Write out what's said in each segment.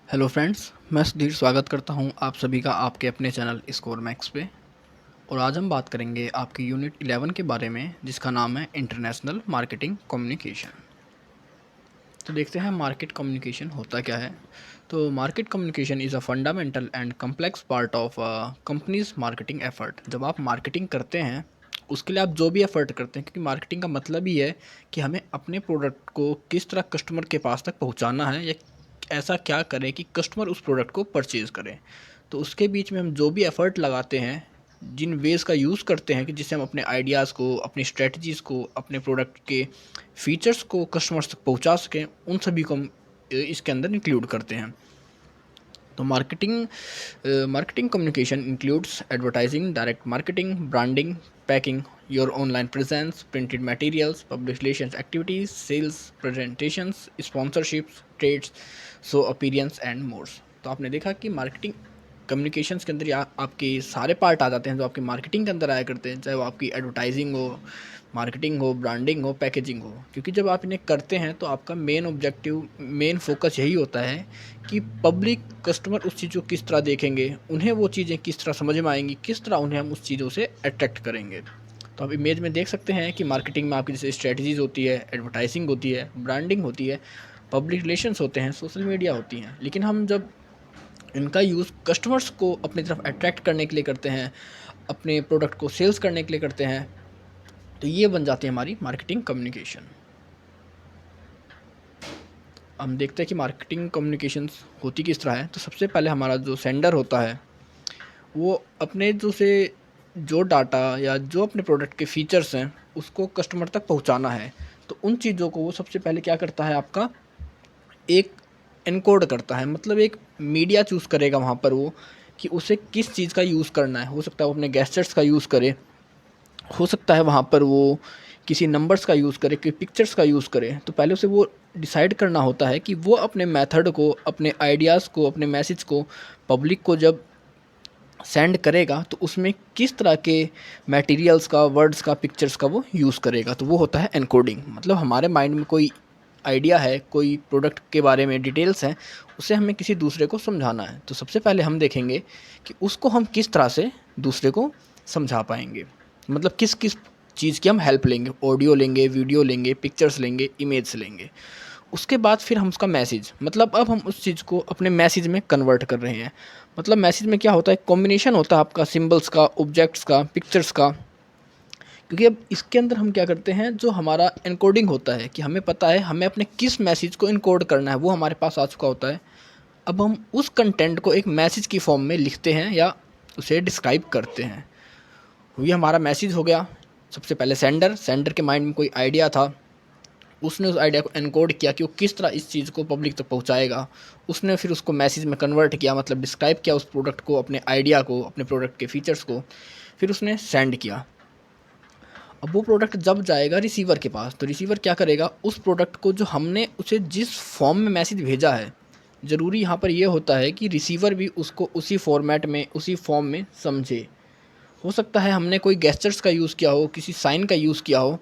Hello friends, मैं सुधीर स्वागत करता हूं आप सभी का आपके अपने चैनल स्कोर मैक्स पे। और आज हम बात करेंगे आपकी यूनिट 11 के बारे में, जिसका नाम है इंटरनेशनल मार्केटिंग कम्युनिकेशन। तो देखते हैं मार्केट कम्युनिकेशन होता क्या है। तो market communication is a fundamental and complex part of companies marketing effort. जब आप मार्केटिंग करते हैं, उसके लिए आप जो भी एफर्ट करते हैं, क्योंकि मार्केटिंग का मतलब ही है कि हमें अपने प्रोडक्ट को किस तरह कस्टमर के पास तक पहुंचाना है, या ऐसा क्या करें कि कस्टमर उस प्रोडक्ट को परचेज़ करें। तो उसके बीच में हम जो भी एफ़र्ट लगाते हैं, जिन वेज़ का यूज़ करते हैं कि जिससे हम अपने आइडियाज़ को, अपनी स्ट्रेटजीज़ को, अपने प्रोडक्ट के फीचर्स को कस्टमर्स तक पहुंचा सकें, उन सभी को हम इसके अंदर इंक्लूड करते हैं। तो marketing communication includes advertising, direct marketing, branding, packing, your online presence, printed materials, public relations activities, sales presentations, sponsorships, trades, so appearance and mores. तो आपने देखा कि मार्केटिंग कम्युनिकेशंस के अंदर आपके सारे पार्ट आ जाते हैं जो आपकी मार्केटिंग के अंदर आया करते हैं, चाहे वो आपकी एडवर्टाइजिंग हो, मार्केटिंग हो, ब्रांडिंग हो, पैकेजिंग हो। क्योंकि जब आप इन्हें करते हैं तो आपका मेन ऑब्जेक्टिव, मेन फोकस यही होता है कि पब्लिक, कस्टमर उस चीज़ को किस तरह देखेंगे, उन्हें वो चीज़ें किस तरह समझ में आएंगी, किस तरह उन्हें हम उस चीज़ों से अट्रैक्ट करेंगे। तो आप इमेज में देख सकते हैं कि मार्केटिंग में आपकी जैसे स्ट्रेटजीज़ होती है, एडवर्टाइजिंग होती है, ब्रांडिंग होती है, पब्लिक रिलेशंस होते हैं, सोशल मीडिया होती हैं। लेकिन हम जब इनका यूज़ कस्टमर्स को अपनी तरफ अट्रैक्ट करने के लिए करते हैं, अपने प्रोडक्ट को सेल्स करने के लिए करते हैं, तो ये बन जाती है हमारी मार्केटिंग कम्युनिकेशन। हम देखते हैं कि मार्केटिंग कम्युनिकेशंस होती किस तरह है। तो सबसे पहले हमारा जो सेंडर होता है, वो अपने जो डाटा या जो अपने प्रोडक्ट के फीचर्स हैं, उसको कस्टमर तक पहुंचाना है। तो उन चीज़ों को वो सबसे पहले क्या करता है, आपका एक एनकोड करता है। मतलब एक मीडिया चूज़ करेगा वहाँ पर वो, कि उसे किस चीज़ का यूज़ करना है। हो सकता है वो अपने गैस्टर्स का यूज़ करे, हो सकता है वहाँ पर वो किसी नंबर्स का यूज़ करे, कोई पिक्चर्स का यूज़ करे। तो पहले उसे वो डिसाइड करना होता है कि वो अपने मेथड को, अपने आइडियाज़ को, अपने मैसेज को पब्लिक को जब सेंड करेगा, तो उसमें किस तरह के मटेरियल्स का, वर्ड्स का, पिक्चर्स का वो यूज़ करेगा। तो वो होता है एनकोडिंग। मतलब हमारे माइंड में कोई आइडिया है, कोई प्रोडक्ट के बारे में डिटेल्स हैं, उसे हमें किसी दूसरे को समझाना है। तो सबसे पहले हम देखेंगे कि उसको हम किस तरह से दूसरे को समझा पाएंगे। मतलब किस किस चीज़ की हम हेल्प लेंगे, ऑडियो लेंगे, वीडियो लेंगे, पिक्चर्स लेंगे, इमेज लेंगे। उसके बाद फिर हम उसका मैसेज, मतलब अब हम उस चीज़ को अपने मैसेज में कन्वर्ट कर रहे हैं। मतलब मैसेज में क्या होता है, कॉम्बिनेशन होता है आपका सिंबल्स का, ऑब्जेक्ट्स का, पिक्चर्स का। क्योंकि अब इसके अंदर हम क्या करते हैं, जो हमारा इनकोडिंग होता है, कि हमें पता है हमें अपने किस मैसेज को इनकोड करना है, वो हमारे पास आ चुका होता है। अब हम उस कंटेंट को एक मैसेज की फॉर्म में लिखते हैं या उसे डिस्क्राइब करते हैं। ये हमारा मैसेज हो गया। सबसे पहले सेंडर के माइंड में कोई आइडिया था, उसने उस आइडिया को एनकोड किया कि वो किस तरह इस चीज़ को पब्लिक तक पहुंचाएगा। उसने फिर उसको मैसेज में कन्वर्ट किया, मतलब डिस्क्राइब किया उस प्रोडक्ट को, अपने आइडिया को, अपने प्रोडक्ट के फीचर्स को। फिर उसने सेंड किया। अब वो प्रोडक्ट जब जाएगा रिसीवर के पास, तो रिसीवर क्या करेगा, उस प्रोडक्ट को जो हमने उसे जिस फॉर्म में मैसेज भेजा है, ज़रूरी यहाँ पर यह होता है कि रिसीवर भी उसको उसी फॉर्मेट में, उसी फॉर्म में समझे। हो सकता है हमने कोई गेस्चर्स का यूज़ किया हो, किसी साइन का यूज़ किया हो,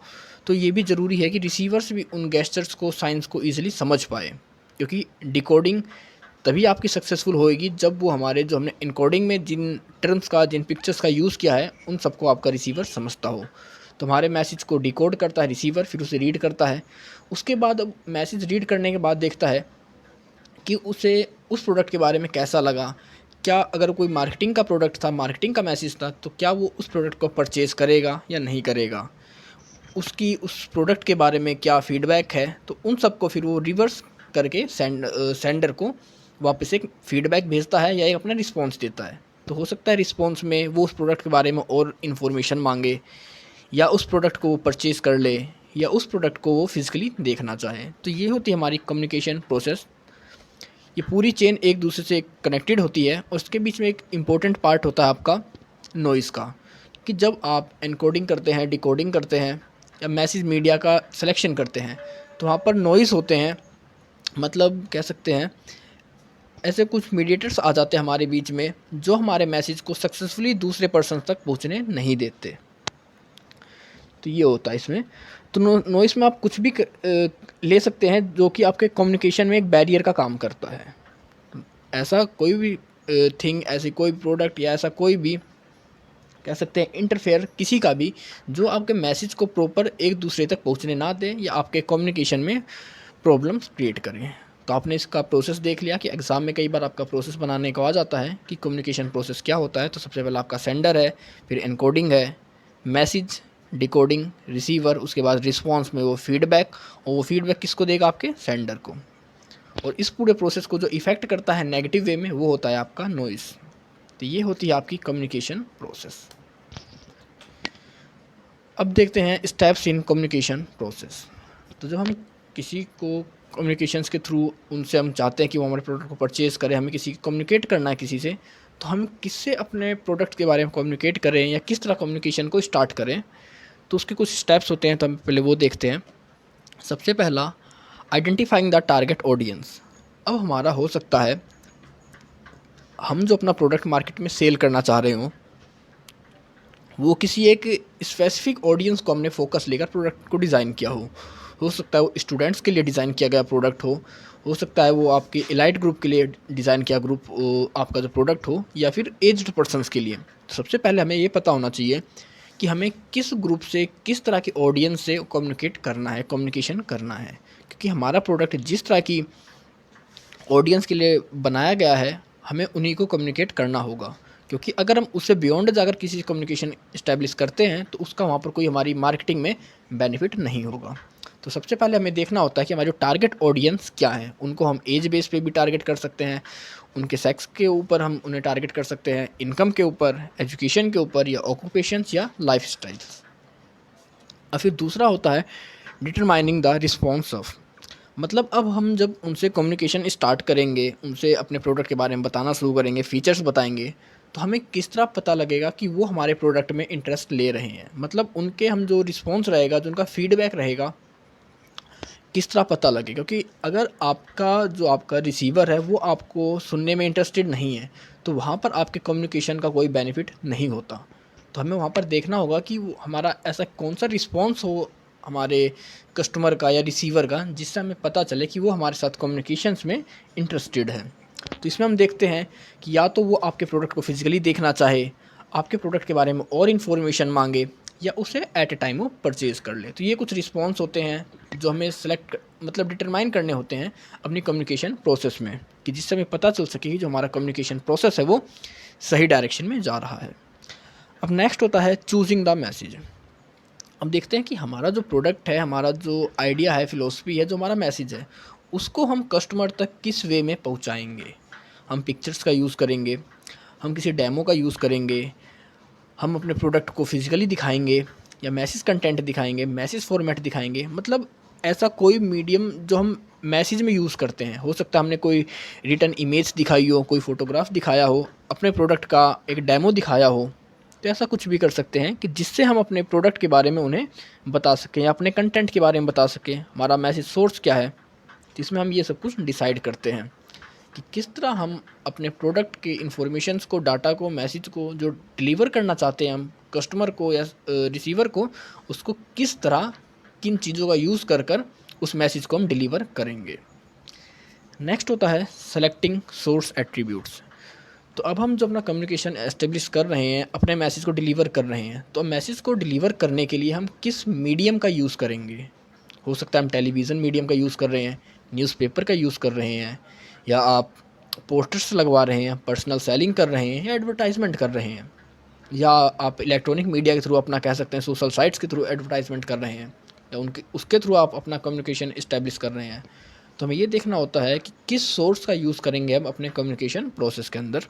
तो ये भी ज़रूरी है कि रिसीवर्स भी उन गेस्चर्स को, साइंस को ईजिली समझ पाए। क्योंकि डिकोडिंग तभी आपकी सक्सेसफुल होएगी जब वो हमारे, जो हमने इनकोडिंग में जिन टर्म्स का, जिन पिक्चर्स का यूज़ किया है, उन सबको आपका रिसीवर समझता हो। तो हमारे मैसेज को डिकोड करता है रिसीवर, फिर उसे रीड करता है। उसके बाद अब मैसेज रीड करने के बाद देखता है कि उसे उस प्रोडक्ट के बारे में कैसा लगा। क्या, अगर कोई मार्केटिंग का प्रोडक्ट था, मार्केटिंग का मैसेज था, तो क्या वो उस प्रोडक्ट को परचेज़ करेगा या नहीं करेगा। उसकी उस प्रोडक्ट के बारे में क्या फ़ीडबैक है। तो उन सब को फिर वो रिवर्स करके सेंडर को वापस एक फ़ीडबैक भेजता है या एक अपना रिस्पॉन्स देता है। तो हो सकता है रिस्पॉन्स में वो उस प्रोडक्ट के बारे में और इन्फॉर्मेशन मांगे, या उस प्रोडक्ट को वो परचेज़ कर ले, या उस प्रोडक्ट को वो फिज़िकली देखना चाहे। तो ये होती है हमारी कम्युनिकेशन प्रोसेस। ये पूरी चेन एक दूसरे से कनेक्टेड होती है, और उसके बीच में एक इम्पोर्टेंट पार्ट होता है आपका नॉइज़ का। कि जब आप एनकोडिंग करते हैं, डिकोडिंग करते हैं, या मैसेज मीडिया का सिलेक्शन करते हैं, तो वहाँ पर नॉइज़ होते हैं। मतलब कह सकते हैं ऐसे कुछ मीडिएटर्स आ जाते हैं हमारे बीच में, जो हमारे मैसेज को सक्सेसफुली दूसरे पर्सन तक पहुँचने नहीं देते। तो ये होता है इसमें। तो नॉइस में आप कुछ भी ले सकते हैं जो कि आपके कम्युनिकेशन में एक बैरियर का काम करता है। ऐसा कोई भी थिंग, ऐसी कोई प्रोडक्ट या ऐसा कोई भी कह सकते हैं इंटरफेयर किसी का भी जो आपके मैसेज को प्रॉपर एक दूसरे तक पहुंचने ना दे या आपके कम्युनिकेशन में प्रॉब्लम्स क्रिएट करें। तो आपने इसका प्रोसेस देख लिया कि एग्ज़ाम में कई बार आपका प्रोसेस बनाने को आ जाता है कि कम्युनिकेशन प्रोसेस क्या होता है। तो सबसे पहले आपका सेंडर है, फिर एनकोडिंग है, मैसेज, डिकोडिंग, रिसीवर, उसके बाद रिस्पॉन्स में वो फीडबैक, और वो फीडबैक किसको देगा? आपके सेंडर को। और इस पूरे प्रोसेस को जो इफ़ेक्ट करता है नेगेटिव वे में वो होता है आपका नॉइज़। तो ये होती है आपकी कम्युनिकेशन प्रोसेस। अब देखते हैं स्टेप्स इन कम्युनिकेशन प्रोसेस। तो जब हम किसी को कम्युनिकेशंस के थ्रू उनसे हम चाहते हैं कि वो हमारे प्रोडक्ट को परचेज़ करें, हमें किसी कम्युनिकेट करना है किसी से, तो हम किससे अपने प्रोडक्ट के बारे में कम्युनिकेट करें या किस तरह कम्युनिकेशन को स्टार्ट करें, तो उसके कुछ स्टेप्स होते हैं। तो हम पहले वो देखते हैं। सबसे पहला, आइडेंटिफाइंग द टारगेट ऑडियंस। अब हमारा हो सकता है हम जो अपना प्रोडक्ट मार्केट में सेल करना चाह रहे हों, वो किसी एक स्पेसिफिक ऑडियंस को हमने फोकस लेकर प्रोडक्ट को डिज़ाइन किया हो सकता है वो स्टूडेंट्स के लिए डिज़ाइन किया गया प्रोडक्ट हो सकता है वो आपके एलाइट ग्रुप के लिए डिज़ाइन किया ग्रुप आपका जो प्रोडक्ट हो, या फिर एज्ड पर्सनस के लिए। तो सबसे पहले हमें ये पता होना चाहिए कि हमें किस ग्रुप से, किस तरह के ऑडियंस से कम्युनिकेट करना है, कम्युनिकेशन करना है। क्योंकि हमारा प्रोडक्ट जिस तरह की ऑडियंस के लिए बनाया गया है, हमें उन्हीं को कम्युनिकेट करना होगा। क्योंकि अगर हम उससे बियॉन्ड जाकर किसी से कम्युनिकेशन इस्टेब्लिश करते हैं तो उसका वहाँ पर कोई हमारी मार्केटिंग में बेनिफिट नहीं होगा। तो सबसे पहले हमें देखना होता है कि हमारे जो टारगेट ऑडियंस क्या है। उनको हम एज बेस पे भी टारगेट कर सकते हैं, उनके सेक्स के ऊपर हम उन्हें टारगेट कर सकते हैं, इनकम के ऊपर, एजुकेशन के ऊपर, या ऑक्यूपेशंस या लाइफ स्टाइल्स। और फिर दूसरा होता है डिटरमाइनिंग द रिस्पॉन्स ऑफ। मतलब अब हम जब उनसे कम्युनिकेशन स्टार्ट करेंगे, उनसे अपने प्रोडक्ट के बारे में बताना शुरू करेंगे, फीचर्स बताएंगे, तो हमें किस तरह पता लगेगा कि वो हमारे प्रोडक्ट में इंटरेस्ट ले रहे हैं। मतलब उनके हम जो रिस्पॉन्स रहेगा, जो उनका फीडबैक रहेगा, किस तरह पता लगे। क्योंकि अगर आपका रिसीवर है वो आपको सुनने में इंटरेस्टेड नहीं है, तो वहाँ पर आपके कम्युनिकेशन का कोई बेनिफिट नहीं होता। तो हमें वहाँ पर देखना होगा कि वो हमारा ऐसा कौन सा रिस्पॉन्स हो हमारे कस्टमर का या रिसीवर का, जिससे हमें पता चले कि वो हमारे साथ कम्युनिकेशंस में इंटरेस्टेड है। तो इसमें हम देखते हैं कि या तो वो आपके प्रोडक्ट को फिजिकली देखना चाहे, आपके प्रोडक्ट के बारे में और इन्फॉर्मेशन मांगे, या उसे एट ए टाइम वो परचेज़ कर ले। तो ये कुछ रिस्पॉन्स होते हैं जो हमें सेलेक्ट मतलब डिटरमाइन करने होते हैं अपनी कम्युनिकेशन प्रोसेस में, कि जिससे हमें पता चल सके कि जो हमारा कम्युनिकेशन प्रोसेस है वो सही डायरेक्शन में जा रहा है। अब नेक्स्ट होता है चूजिंग द मैसेज। अब देखते हैं कि हमारा जो प्रोडक्ट है, हमारा जो आइडिया है, फ़िलॉसफ़ी है, जो हमारा मैसेज है, उसको हम कस्टमर तक किस वे में पहुंचाएंगे। हम पिक्चर्स का यूज़ करेंगे, हम किसी डेमो का यूज़ करेंगे, हम अपने प्रोडक्ट को फिजिकली दिखाएंगे, या मैसेज कंटेंट दिखाएंगे, मैसेज फॉर्मेट दिखाएंगे। मतलब ऐसा कोई मीडियम जो हम मैसेज में यूज़ करते हैं, हो सकता है हमने कोई रिटन इमेज दिखाई हो, कोई फ़ोटोग्राफ दिखाया हो, अपने प्रोडक्ट का एक डेमो दिखाया हो। तो ऐसा कुछ भी कर सकते हैं कि जिससे हम अपने प्रोडक्ट के बारे में उन्हें बता सकें या अपने कंटेंट के बारे में बता सकें, हमारा मैसेज सोर्स क्या है। तो इसमें हम ये सब कुछ डिसाइड करते हैं कि किस तरह हम अपने प्रोडक्ट के इन्फॉर्मेशंस को, डाटा को, मैसेज को जो डिलीवर करना चाहते हैं हम कस्टमर को या रिसीवर को, उसको किस तरह, किन चीज़ों का यूज़ कर कर उस मैसेज को हम डिलीवर करेंगे। नेक्स्ट होता है सेलेक्टिंग सोर्स एट्रीब्यूट्स। तो अब हम जो अपना कम्युनिकेशन एस्टेब्लिश कर रहे हैं, अपने मैसेज को डिलीवर कर रहे हैं, तो मैसेज को डिलीवर करने के लिए हम किस मीडियम का यूज़ करेंगे। हो सकता है हम टेलीविज़न मीडियम का यूज़ कर रहे हैं, न्यूज़पेपर का यूज़ कर रहे हैं, या आप पोस्टर्स लगवा रहे हैं, पर्सनल सेलिंग कर रहे हैं, या एडवर्टाइजमेंट कर रहे हैं, या आप इलेक्ट्रॉनिक मीडिया के थ्रू अपना कह सकते हैं सोशल साइट्स के थ्रू एडवर्टाइजमेंट कर रहे हैं, या उनके उसके थ्रू आप अपना कम्युनिकेशन इस्टेब्लिश कर रहे हैं। तो हमें ये देखना होता है कि किस सोर्स का यूज़ करेंगे हम अपने कम्युनिकेशन प्रोसेस के अंदर।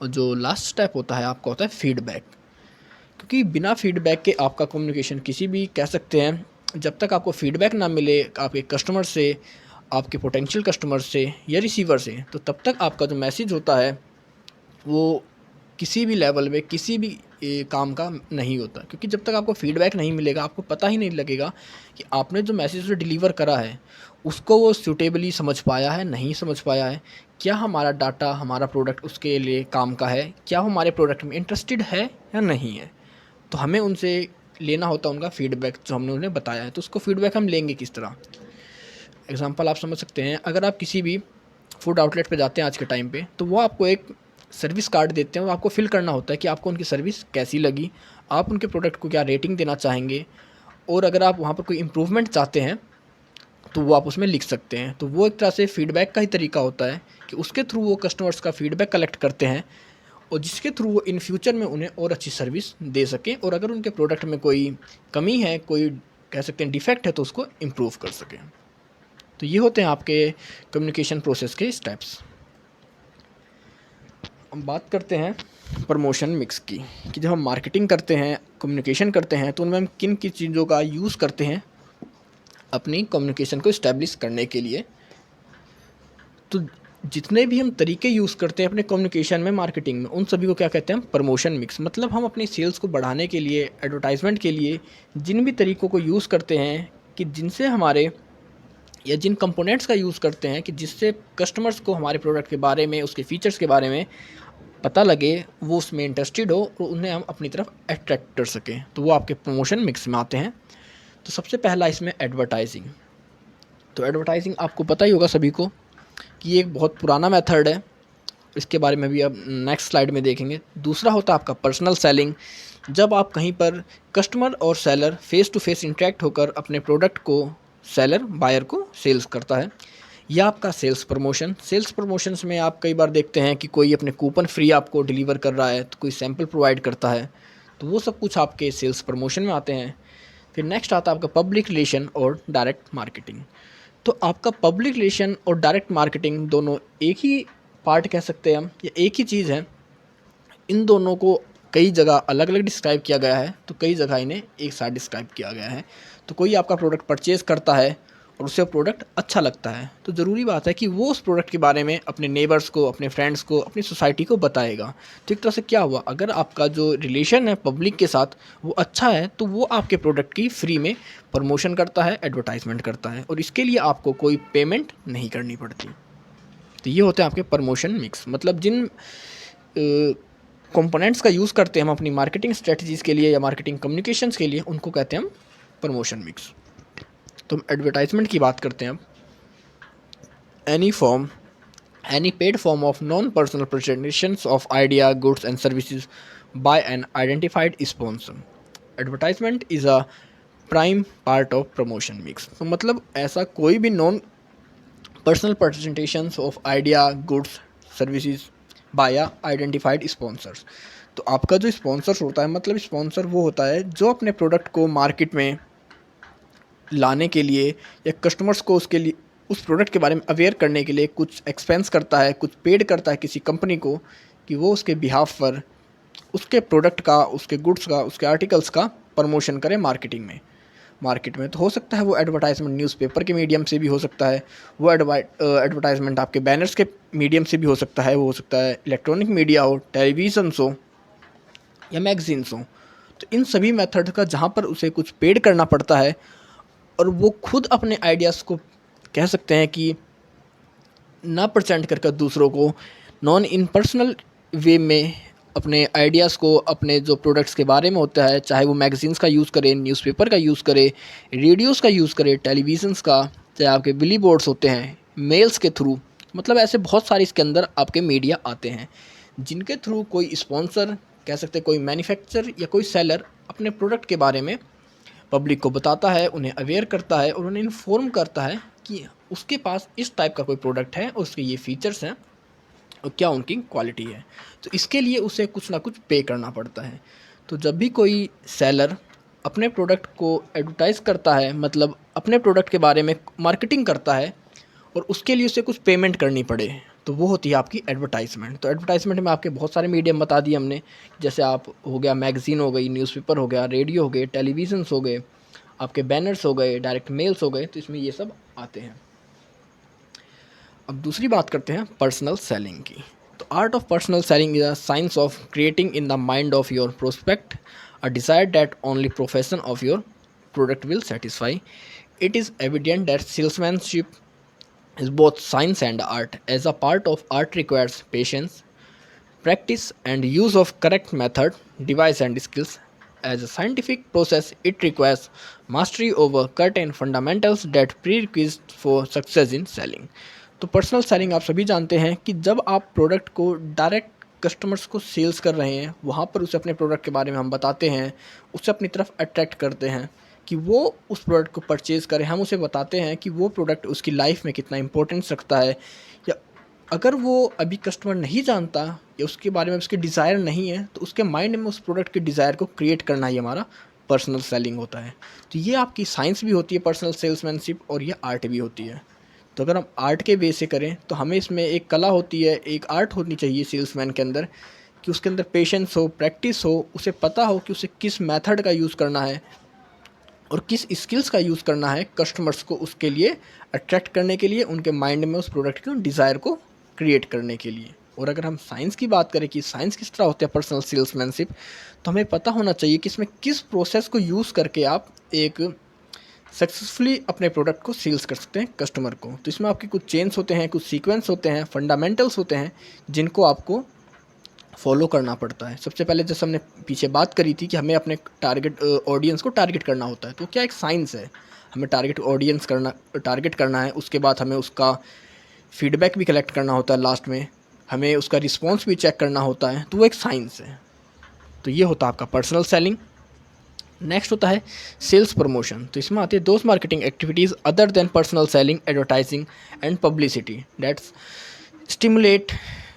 और जो लास्ट स्टेप होता है आपका होता है फीडबैक। क्योंकि बिना फीडबैक के आपका कम्युनिकेशन किसी भी कह सकते हैं, जब तक आपको फीडबैक ना मिले आपके कस्टमर से, आपके पोटेंशियल कस्टमर से या रिसीवर से, तो तब तक आपका जो मैसेज होता है वो किसी भी लेवल में किसी भी काम का नहीं होता। क्योंकि जब तक आपको फीडबैक नहीं मिलेगा, आपको पता ही नहीं लगेगा कि आपने जो मैसेज उसे डिलीवर करा है उसको वो सूटेबली समझ पाया है, नहीं समझ पाया है, क्या हमारा डाटा, हमारा प्रोडक्ट उसके लिए काम का है, क्या वो हमारे प्रोडक्ट में इंटरेस्टेड है या नहीं है। तो हमें उनसे लेना होता है उनका फीडबैक जो हमने उन्हें बताया है। तो उसको फीडबैक हम लेंगे किस तरह। एग्ज़ाम्पल आप समझ सकते हैं, अगर आप किसी भी फूड आउटलेट पे जाते हैं आज के टाइम पे, तो वो आपको एक सर्विस कार्ड देते हैं, वो आपको फिल करना होता है कि आपको उनकी सर्विस कैसी लगी, आप उनके प्रोडक्ट को क्या रेटिंग देना चाहेंगे, और अगर आप वहाँ पर कोई इम्प्रूवमेंट चाहते हैं तो वो आप उसमें लिख सकते हैं। तो वो एक तरह से फ़ीडबैक का ही तरीका होता है कि उसके थ्रू वो कस्टमर्स का फ़ीडबैक कलेक्ट करते हैं, और जिसके थ्रू वो इन फ्यूचर में उन्हें और अच्छी सर्विस दे सकें, और अगर उनके प्रोडक्ट में कोई कमी है, कोई कह सकते हैं डिफेक्ट है, तो उसको इम्प्रूव कर सकें। तो ये होते हैं आपके कम्युनिकेशन प्रोसेस के स्टेप्स। हम बात करते हैं प्रमोशन मिक्स की, कि जब हम मार्केटिंग करते हैं, कम्युनिकेशन करते हैं, तो उनमें हम किन किन चीज़ों का यूज़ करते हैं अपनी कम्युनिकेशन को इस्टेब्लिश करने के लिए। तो जितने भी हम तरीके यूज़ करते हैं अपने कम्युनिकेशन में, मार्केटिंग में, उन सभी को क्या कहते हैं हम प्रमोशन मिक्स। मतलब हम अपनी सेल्स को बढ़ाने के लिए, एडवर्टाइजमेंट के लिए जिन भी तरीक़ों को यूज़ करते हैं, कि जिनसे हमारे, या जिन कंपोनेंट्स का यूज़ करते हैं कि जिससे कस्टमर्स को हमारे प्रोडक्ट के बारे में, उसके फीचर्स के बारे में पता लगे, वो उसमें इंटरेस्टेड हो, और उन्हें हम अपनी तरफ अट्रैक्ट कर सकें, तो वो आपके प्रमोशन मिक्स में आते हैं। तो सबसे पहला इसमें एडवर्टाइजिंग। तो एडवर्टाइजिंग आपको पता ही होगा सभी को कि ये एक बहुत पुराना मेथड है, इसके बारे में भी अब नेक्स्ट स्लाइड में देखेंगे। दूसरा होता है आपका पर्सनल सेलिंग। जब आप कहीं पर कस्टमर और seller face to face interact होकर अपने प्रोडक्ट को सेलर बायर को सेल्स करता है। या आपका सेल्स प्रमोशन। सेल्स प्रमोशंस में आप कई बार देखते हैं कि कोई अपने कूपन फ्री आपको डिलीवर कर रहा है, तो कोई सैम्पल प्रोवाइड करता है, तो वो सब कुछ आपके सेल्स प्रमोशन में आते हैं। फिर नेक्स्ट आता है आपका पब्लिक रिलेशन और डायरेक्ट मार्केटिंग। तो आपका पब्लिक रिलेशन और डायरेक्ट मार्केटिंग दोनों एक ही पार्ट कह सकते हैं हम, या एक ही चीज़ है। इन दोनों को कई जगह अलग अलग डिस्क्राइब किया गया है, तो कई जगह इन्हें एक साथ डिस्क्राइब किया गया है। तो कोई आपका प्रोडक्ट परचेज़ करता है और उससे प्रोडक्ट अच्छा लगता है, तो ज़रूरी बात है कि वो उस प्रोडक्ट के बारे में अपने नेबर्स को, अपने फ्रेंड्स को, अपनी सोसाइटी को बताएगा। तो एक तरह से क्या हुआ, अगर आपका जो रिलेशन है पब्लिक के साथ वो अच्छा है, तो वो आपके प्रोडक्ट की फ्री में प्रमोशन करता है, एडवर्टाइजमेंट करता है, और इसके लिए आपको कोई पेमेंट नहीं करनी पड़ती। तो ये होते हैं आपके प्रमोशन मिक्स। मतलब जिन कंपोनेंट्स का यूज़ करते हैं हम अपनी मार्केटिंग स्ट्रेटजीज़ के लिए या मार्केटिंग कम्युनिकेशंस के लिए, उनको कहते हैं हम प्रमोशन मिक्स। तो हम एडवर्टाइजमेंट की बात करते हैं अब। Any paid form of non personal presentations of idea, goods and services by an identified sponsor. Advertisement is a prime part of promotion mix. तो मतलब ऐसा कोई भी non personal presentations of idea, goods, services by identified sponsors. तो आपका जो sponsors होता है, मतलब स्पॉन्सर वो होता है जो अपने प्रोडक्ट को मार्केट में लाने के लिए या कस्टमर्स को उसके लिए, उस प्रोडक्ट के बारे में अवेयर करने के लिए कुछ एक्सपेंस करता है, कुछ पेड करता है किसी कंपनी को, कि वो उसके बिहाफ पर उसके प्रोडक्ट का, उसके गुड्स का, उसके आर्टिकल्स का प्रमोशन करे मार्केट में। तो हो सकता है वो एडवर्टाइजमेंट न्यूज़पेपर के मीडियम से भी हो सकता है, वो एडवर्टाइजमेंट आपके बैनर्स के मीडियम से भी हो सकता है, वो हो सकता है इलेक्ट्रॉनिक मीडिया हो, टेलीविज़न्स हो या मैगजीन्स हो। तो इन सभी मेथड का जहाँ पर उसे कुछ पेड करना पड़ता है, और वो खुद अपने आइडियाज़ को कह सकते हैं कि ना प्रेजेंट कर दूसरों को, नॉन इन पर्सनल वे में अपने आइडियाज़ को, अपने जो प्रोडक्ट्स के बारे में होता है, चाहे वो मैगजीन्स का यूज़ करे, न्यूज़पेपर का यूज़ करे, रेडियोज़ का यूज़ करे, टेलीविज़न्स का, चाहे आपके बिली बोर्ड्स होते हैं, मेल्स के थ्रू, मतलब ऐसे बहुत सारे इसके अंदर आपके मीडिया आते हैं, जिनके थ्रू कोई स्पॉन्सर कह सकते हैं, कोई मैन्युफैक्चरर या कोई सेलर अपने प्रोडक्ट के बारे में पब्लिक को बताता है, उन्हें अवेयर करता है, और उन्हें इन्फॉर्म करता है कि उसके पास इस टाइप का कोई प्रोडक्ट है, उसके ये फीचर्स हैं और क्या उनकी क्वालिटी है। तो इसके लिए उसे कुछ ना कुछ पे करना पड़ता है। तो जब भी कोई सेलर अपने प्रोडक्ट को एडवर्टाइज़ करता है, मतलब अपने प्रोडक्ट के बारे में मार्केटिंग करता है, और उसके लिए उसे कुछ पेमेंट करनी पड़े, तो वो होती है आपकी एडवर्टाइजमेंट। तो एडवर्टाइजमेंट में आपके बहुत सारे मीडियम बता दिए हमने, जैसे आप हो गया मैगज़ीन हो गई, न्यूज़पेपर हो गया, रेडियो हो गए, टेलीविज़न्स हो गए, आपके बैनर्स हो गए, डायरेक्ट मेल्स हो गए, तो इसमें ये सब आते हैं। अब दूसरी बात करते हैं पर्सनल सेलिंग की। तो art of personal selling is a science of creating in the mind of your prospect a desire that only profession of your product will satisfy. It is evident that salesmanship is both science and art. As a part of art requires patience, practice, and use of correct method, device, and skills. As a scientific process, it requires mastery over certain fundamentals that prerequisite for success in selling. तो personal selling आप सभी जानते हैं कि जब आप product को direct customers को सेल्स कर रहे हैं, वहाँ पर उसे अपने प्रोडक्ट के बारे में हम बताते हैं, उसे अपनी तरफ अट्रैक्ट करते हैं कि वो उस प्रोडक्ट को परचेज़ करे। हम उसे बताते हैं कि वो प्रोडक्ट उसकी लाइफ में कितना इम्पोर्टेंस रखता है, या अगर वो अभी कस्टमर नहीं जानता या उसके बारे में उसकी डिज़ायर नहीं है, तो उसके माइंड में उस प्रोडक्ट के डिज़ायर को क्रिएट करना ही हमारा पर्सनल सेलिंग होता है। तो ये आपकी साइंस भी होती है पर्सनल सेल्समैनशिप, और ये आर्ट भी होती है। तो अगर हम आर्ट के वे से करें तो हमें इसमें एक कला होती है, एक आर्ट होनी चाहिए सेल्समैन के अंदर, कि उसके अंदर पेशेंस हो, प्रैक्टिस हो, उसे पता हो कि उसे किस मेथड का यूज़ करना है और किस स्किल्स का यूज़ करना है कस्टमर्स को उसके लिए अट्रैक्ट करने के लिए, उनके माइंड में उस प्रोडक्ट के डिज़ायर को क्रिएट करने के लिए। और अगर हम साइंस की बात करें कि साइंस किस तरह होता है पर्सनल सेल्समैनशिप, तो हमें पता होना चाहिए कि इसमें किस प्रोसेस को यूज़ करके आप एक सक्सेसफुली अपने प्रोडक्ट को सेल्स कर सकते हैं कस्टमर को। तो इसमें आपके कुछ चेन्स होते हैं, कुछ सीक्वेंस होते हैं, फंडामेंटल्स होते हैं जिनको आपको फॉलो करना पड़ता है। सबसे पहले जैसे हमने पीछे बात करी थी कि हमें अपने टारगेट ऑडियंस को टारगेट करना होता है, तो क्या एक साइंस है, हमें टारगेट करना है, उसके बाद हमें उसका फीडबैक भी कलेक्ट करना होता है, लास्ट में हमें उसका रिस्पॉन्स भी चेक करना होता है, तो वो एक साइंस है। तो ये होता है आपका पर्सनल सेलिंग। नेक्स्ट होता है सेल्स प्रमोशन। तो इसमें आती है those marketing activities other than personal selling, advertising and publicity that's stimulate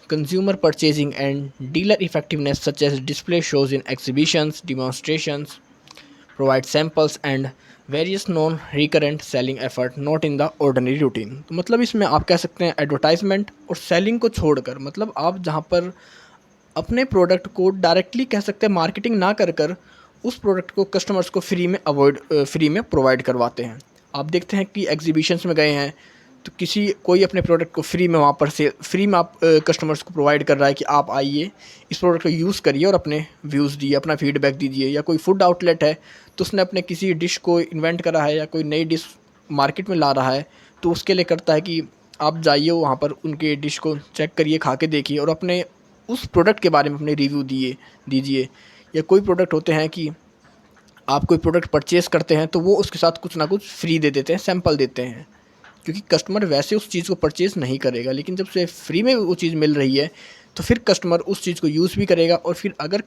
consumer purchasing and dealer effectiveness, such as display shows in exhibitions, demonstrations, provide samples and various non recurrent selling effort not in the ordinary routine। तो मतलब इसमें आप कह सकते हैं advertisement और selling को छोड़कर, मतलब आप जहाँ पर अपने प्रोडक्ट को डायरेक्टली कह सकते हैं मार्केटिंग ना कर कर उस प्रोडक्ट को कस्टमर्स को फ्री में प्रोवाइड करवाते हैं। आप देखते हैं कि एग्जीबिशंस में गए हैं तो कोई अपने प्रोडक्ट को फ्री में वहाँ पर फ्री में आप कस्टमर्स को प्रोवाइड कर रहा है कि आप आइए, इस प्रोडक्ट को यूज़ करिए और अपने व्यूज़ दिए, अपना फीडबैक दीजिए। या कोई फूड आउटलेट है तो उसने अपने किसी डिश को इन्वेंट करा है या कोई नई डिश मार्केट में ला रहा है, तो उसके लिए करता है कि आप जाइए वहाँ पर उनके डिश को चेक करिए, खा के देखिए और अपने उस प्रोडक्ट के बारे में अपने रिव्यू दीजिए। या कोई प्रोडक्ट होते हैं कि आप कोई प्रोडक्ट परचेज़ करते हैं तो वो उसके साथ कुछ ना कुछ फ्री दे देते हैं, सैंपल देते हैं, क्योंकि कस्टमर वैसे उस चीज़ को परचेज़ नहीं करेगा, लेकिन जब से फ्री में वो चीज़ मिल रही है तो फिर कस्टमर उस चीज़ को यूज़ भी करेगा, और फिर अगर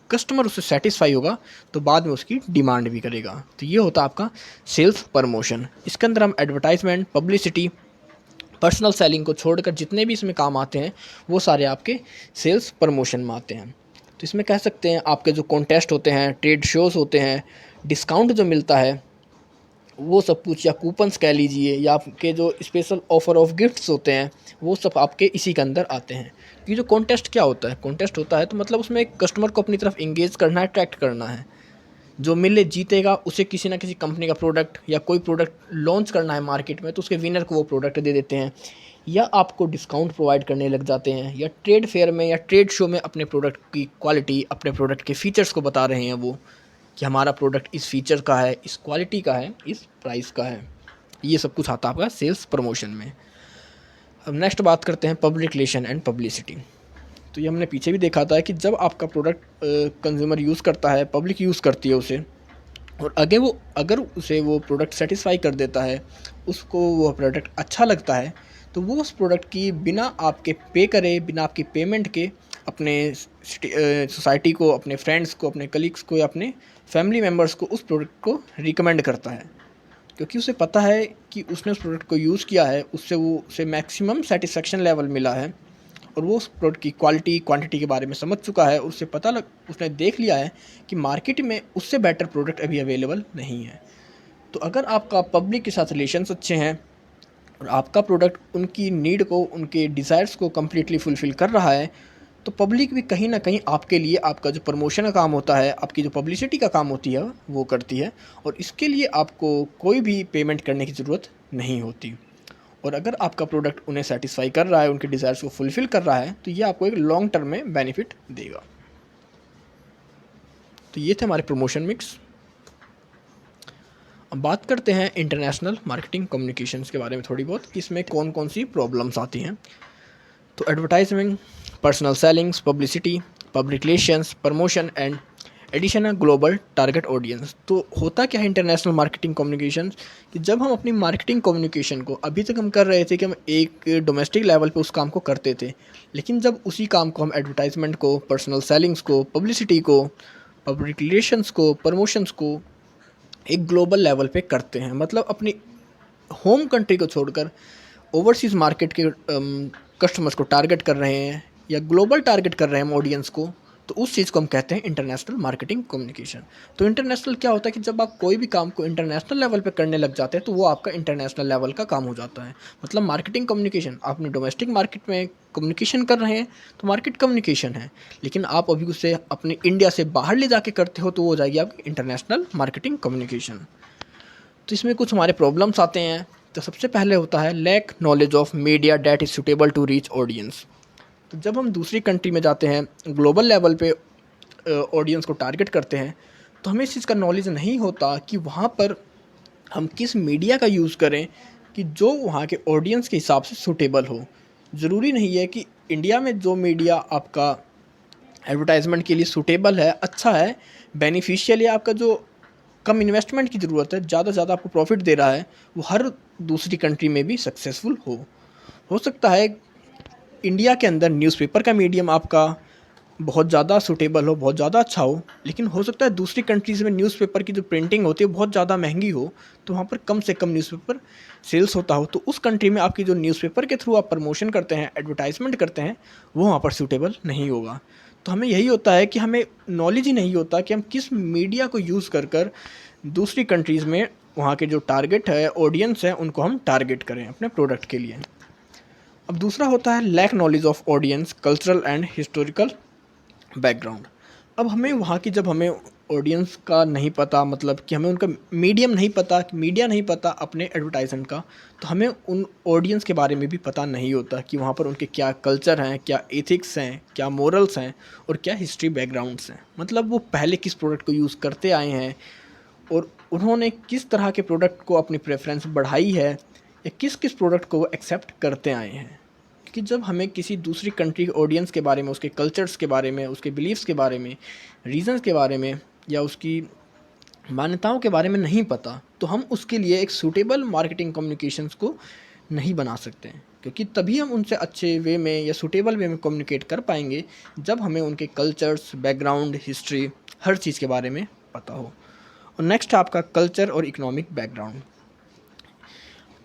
कस्टमर उससे सेटिस्फाई होगा तो बाद में उसकी डिमांड भी करेगा। तो ये होता है आपका सेल्स प्रमोशन। इसके अंदर हम एडवर्टाइजमेंट, पब्लिसिटी, पर्सनल सेलिंग को छोड़कर जितने भी इसमें काम आते हैं वो सारे आपके सेल्स प्रमोशन में आते हैं। तो इसमें कह सकते हैं आपके जो कॉन्टेस्ट होते हैं, ट्रेड शोज़ होते हैं, डिस्काउंट जो मिलता है वो सब कुछ, या कूपन्स कह लीजिए, या आपके जो स्पेशल ऑफ़र ऑफ गिफ्ट्स होते हैं वो सब आपके इसी के अंदर आते हैं। कि जो कॉन्टेस्ट क्या होता है, कॉन्टेस्ट होता है तो मतलब उसमें एक कस्टमर को अपनी तरफ इंगेज करना है, अट्रैक्ट करना है। जो मिले जीतेगा उसे किसी ना किसी कंपनी का प्रोडक्ट या कोई प्रोडक्ट लॉन्च करना है मार्केट में, तो उसके विनर को वो प्रोडक्ट दे देते हैं, या आपको डिस्काउंट प्रोवाइड करने लग जाते हैं, या ट्रेड फेयर में या ट्रेड शो में अपने प्रोडक्ट की क्वालिटी, अपने प्रोडक्ट के फीचर्स को बता रहे हैं वो, कि हमारा प्रोडक्ट इस फीचर का है, इस क्वालिटी का है, इस प्राइस का है। ये सब कुछ आता है आपका सेल्स प्रमोशन में। अब नेक्स्ट बात करते हैं पब्लिक रिलेशन एंड पब्लिसिटी। तो ये हमने पीछे भी देखा था कि जब आपका प्रोडक्ट कंज्यूमर यूज़ करता है, पब्लिक यूज़ करती है उसे, और अगर उसे वो प्रोडक्ट सेटिस्फाई कर देता है, उसको वो प्रोडक्ट अच्छा लगता है, तो वो उस प्रोडक्ट की बिना आपके पे करे, बिना आपकी पेमेंट के अपने सोसाइटी को, अपने फ्रेंड्स को, अपने कलीग्स को या अपने फैमिली मेम्बर्स को उस प्रोडक्ट को रिकमेंड करता है, क्योंकि उसे पता है कि उसने उस प्रोडक्ट को यूज़ किया है, उसे मैक्सिमम सेटिस्फेक्शन लेवल मिला है, और वो उस प्रोडक्ट की क्वालिटी, क्वांटिटी के बारे में समझ चुका है, उसने देख लिया है कि मार्केट में उससे बेटर प्रोडक्ट अभी अवेलेबल नहीं है। तो अगर आपका पब्लिक के साथ रिलेशंस अच्छे हैं और आपका प्रोडक्ट उनकी नीड को, उनके डिज़ायर्स को कम्प्लीटली फुलफ़िल कर रहा है, तो पब्लिक भी कहीं ना कहीं आपके लिए, आपका जो प्रमोशन का काम होता है, आपकी जो पब्लिसिटी का काम होती है वो करती है, और इसके लिए आपको कोई भी पेमेंट करने की ज़रूरत नहीं होती। और अगर आपका प्रोडक्ट उन्हें सेटिस्फाई कर रहा है, उनके डिज़ायर्स को फुलफ़िल कर रहा है, तो ये आपको एक लॉन्ग टर्म में बेनिफिट देगा। तो ये थे हमारे प्रमोशन मिक्स। अब बात करते हैं इंटरनेशनल मार्केटिंग कम्युनिकेशंस के बारे में थोड़ी बहुत, कि इसमें कौन कौन सी प्रॉब्लम्स आती हैं। तो advertisement, personal sellings, publicity, public relations, promotion and addition है ग्लोबल टारगेट ऑडियंस। तो होता क्या है इंटरनेशनल मार्केटिंग कम्युनिकेशन, कि जब हम अपनी मार्केटिंग कम्युनिकेशन को, अभी तक हम कर रहे थे कि हम एक डोमेस्टिक लेवल पे उस काम को करते थे, लेकिन जब उसी काम को हम एडवर्टाइजमेंट को, पर्सनल सेलिंग्स को, पब्लिसिटी को, पब्लिक रिलेशंस को, प्रमोशंस को एक ग्लोबल लेवल पे करते हैं, मतलब अपनी होम कंट्री को छोड़कर ओवरसीज़ मार्केट के कस्टमर्स को टारगेट कर रहे हैं या ग्लोबल टारगेट कर रहे हैं हम ऑडियंस को, तो उस चीज़ को हम कहते हैं इंटरनेशनल मार्केटिंग कम्युनिकेशन। तो इंटरनेशनल क्या होता है कि जब आप कोई भी काम को इंटरनेशनल लेवल पे करने लग जाते हैं तो वो आपका इंटरनेशनल लेवल का काम हो जाता है। मतलब मार्केटिंग कम्युनिकेशन, आपने डोमेस्टिक मार्केट में कम्युनिकेशन कर रहे हैं तो मार्केट कम्युनिकेशन है, लेकिन आप अभी उसे अपने इंडिया से बाहर ले जाके करते हो तो वो हो जाएगी आपकी इंटरनेशनल मार्केटिंग कम्युनिकेशन। तो इसमें कुछ हमारे प्रॉब्लम्स आते हैं। तो सबसे पहले होता है lack knowledge of media that is suitable to reach audience. तो जब हम दूसरी कंट्री में जाते हैं, ग्लोबल लेवल पे ऑडियंस को टारगेट करते हैं, तो हमें इस चीज़ का नॉलेज नहीं होता कि वहाँ पर हम किस मीडिया का यूज़ करें कि जो वहाँ के ऑडियंस के हिसाब से सूटेबल हो। ज़रूरी नहीं है कि इंडिया में जो मीडिया आपका एडवर्टाइजमेंट के लिए सूटेबल है, अच्छा है, बेनिफिशियल है, आपका जो कम इन्वेस्टमेंट की ज़रूरत है, ज़्यादा से ज़्यादा आपको प्रॉफिट दे रहा है, वो हर दूसरी कंट्री में भी सक्सेसफुल हो सकता है इंडिया के अंदर न्यूज़पेपर का मीडियम आपका बहुत ज़्यादा सूटेबल हो, बहुत ज़्यादा अच्छा हो, लेकिन हो सकता है दूसरी कंट्रीज़ में न्यूज़पेपर की जो प्रिंटिंग होती है बहुत ज़्यादा महंगी हो, तो वहाँ पर कम से कम न्यूज़पेपर सेल्स होता हो, तो उस कंट्री में आपकी जो न्यूज़पेपर के थ्रू आप प्रमोशन करते हैं, एडवर्टाइजमेंट करते हैं, वो वहाँ पर सूटेबल नहीं होगा। तो हमें यही होता है कि हमें नॉलेज ही नहीं होता कि हम किस मीडिया को यूज़ कर दूसरी कंट्रीज़ में वहाँ के जो टारगेट है, ऑडियंस है, उनको हम टारगेट करें अपने प्रोडक्ट के लिए। अब दूसरा होता है lack knowledge of audience cultural and historical background. अब हमें वहाँ की, जब हमें ऑडियंस का नहीं पता, मतलब कि हमें उनका मीडियम नहीं पता, मीडिया नहीं पता अपने एडवर्टाइजमेंट का, तो हमें उन ऑडियंस के बारे में भी पता नहीं होता कि वहाँ पर उनके क्या कल्चर हैं, क्या एथिक्स हैं, क्या मोरल्स हैं और क्या हिस्ट्री बैकग्राउंड्स हैं। मतलब वो पहले किस प्रोडक्ट को यूज़ करते आए हैं और उन्होंने किस तरह के प्रोडक्ट को अपनी प्रेफरेंस बढ़ाई है या किस किस प्रोडक्ट को वो एक्सेप्ट करते आए हैं। क्योंकि जब हमें किसी दूसरी कंट्री के ऑडियंस के बारे में, उसके कल्चर्स के बारे में, उसके बिलीव्स के बारे में, रीजंस के बारे में या उसकी मान्यताओं के बारे में नहीं पता, तो हम उसके लिए एक सूटेबल मार्केटिंग कम्युनिकेशंस को नहीं बना सकते हैं, क्योंकि तभी हम उनसे अच्छे वे में या सूटेबल वे में कम्युनिकेट कर पाएंगे जब हमें उनके कल्चर्स, बैकग्राउंड, हिस्ट्री, हर चीज़ के बारे में पता हो। और नेक्स्ट आपका कल्चर और इकोनॉमिक बैकग्राउंड।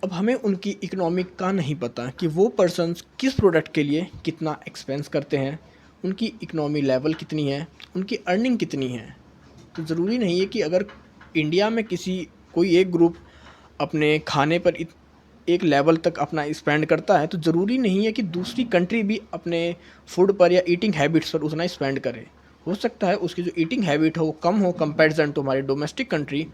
अब हमें उनकी इकोनॉमिक का नहीं पता कि वो पर्सन्स किस प्रोडक्ट के लिए कितना एक्सपेंस करते हैं, उनकी इकोनॉमी लेवल कितनी है, उनकी अर्निंग कितनी है। तो ज़रूरी नहीं है कि अगर इंडिया में कोई एक ग्रुप अपने खाने पर एक लेवल तक अपना स्पेंड करता है, तो ज़रूरी नहीं है कि दूसरी कंट्री भी अपने फूड पर या ईटिंग हैबिट्स पर उतना स्पेंड करे। हो सकता है उसकी जो ईटिंग हैबिट हो वो कम हो कंपैरिजन टू हमारी डोमेस्टिक कंट्री,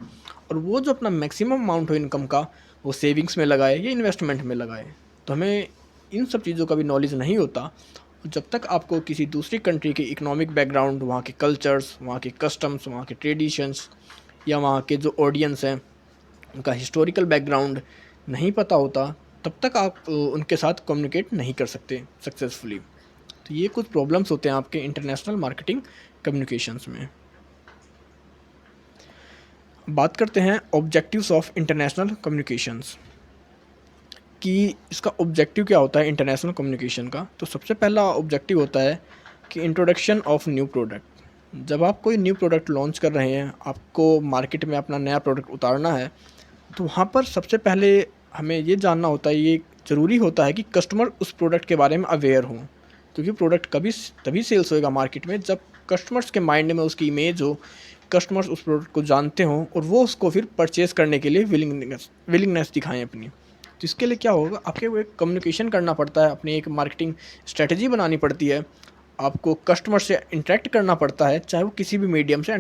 और वो जो अपना मैक्सिमम अमाउंट हो इनकम का वो सेविंग्स में लगाए या इन्वेस्टमेंट में लगाए। तो हमें इन सब चीज़ों का भी नॉलेज नहीं होता। जब तक आपको किसी दूसरी कंट्री के इकोनॉमिक बैकग्राउंड, वहाँ के कल्चर्स, वहाँ के कस्टम्स, वहाँ के ट्रेडिशंस या वहाँ के जो ऑडियंस हैं उनका हिस्टोरिकल बैकग्राउंड नहीं पता होता, तब तक आप उनके साथ कम्युनिकेट नहीं कर सकते सक्सेसफुली। तो ये कुछ प्रॉब्लम्स होते हैं आपके इंटरनेशनल मार्केटिंग कम्युनिकेशंस में। बात करते हैं ऑब्जेक्टिव्स ऑफ इंटरनेशनल कम्युनिकेशंस कि इसका ऑब्जेक्टिव क्या होता है इंटरनेशनल कम्युनिकेशन का। तो सबसे पहला ऑब्जेक्टिव होता है कि इंट्रोडक्शन ऑफ न्यू प्रोडक्ट। जब आप कोई न्यू प्रोडक्ट लॉन्च कर रहे हैं, आपको मार्केट में अपना नया प्रोडक्ट उतारना है, तो वहाँ पर सबसे पहले हमें ये जानना होता है, ये ज़रूरी होता है कि कस्टमर उस प्रोडक्ट के बारे में अवेयर हों, क्योंकि प्रोडक्ट कभी तभी सेल्स होएगा मार्केट में जब कस्टमर्स के माइंड में उसकी इमेज हो, कस्टमर्स उस प्रोडक्ट को जानते हों और वो उसको फिर परचेज़ करने के लिए विलिंगनेस दिखाएं अपनी। तो इसके लिए क्या होगा, आपको एक कम्युनिकेशन करना पड़ता है, अपनी एक मार्केटिंग स्ट्रेटजी बनानी पड़ती है, आपको कस्टमर से इंटरेक्ट करना पड़ता है, चाहे वो किसी भी मीडियम से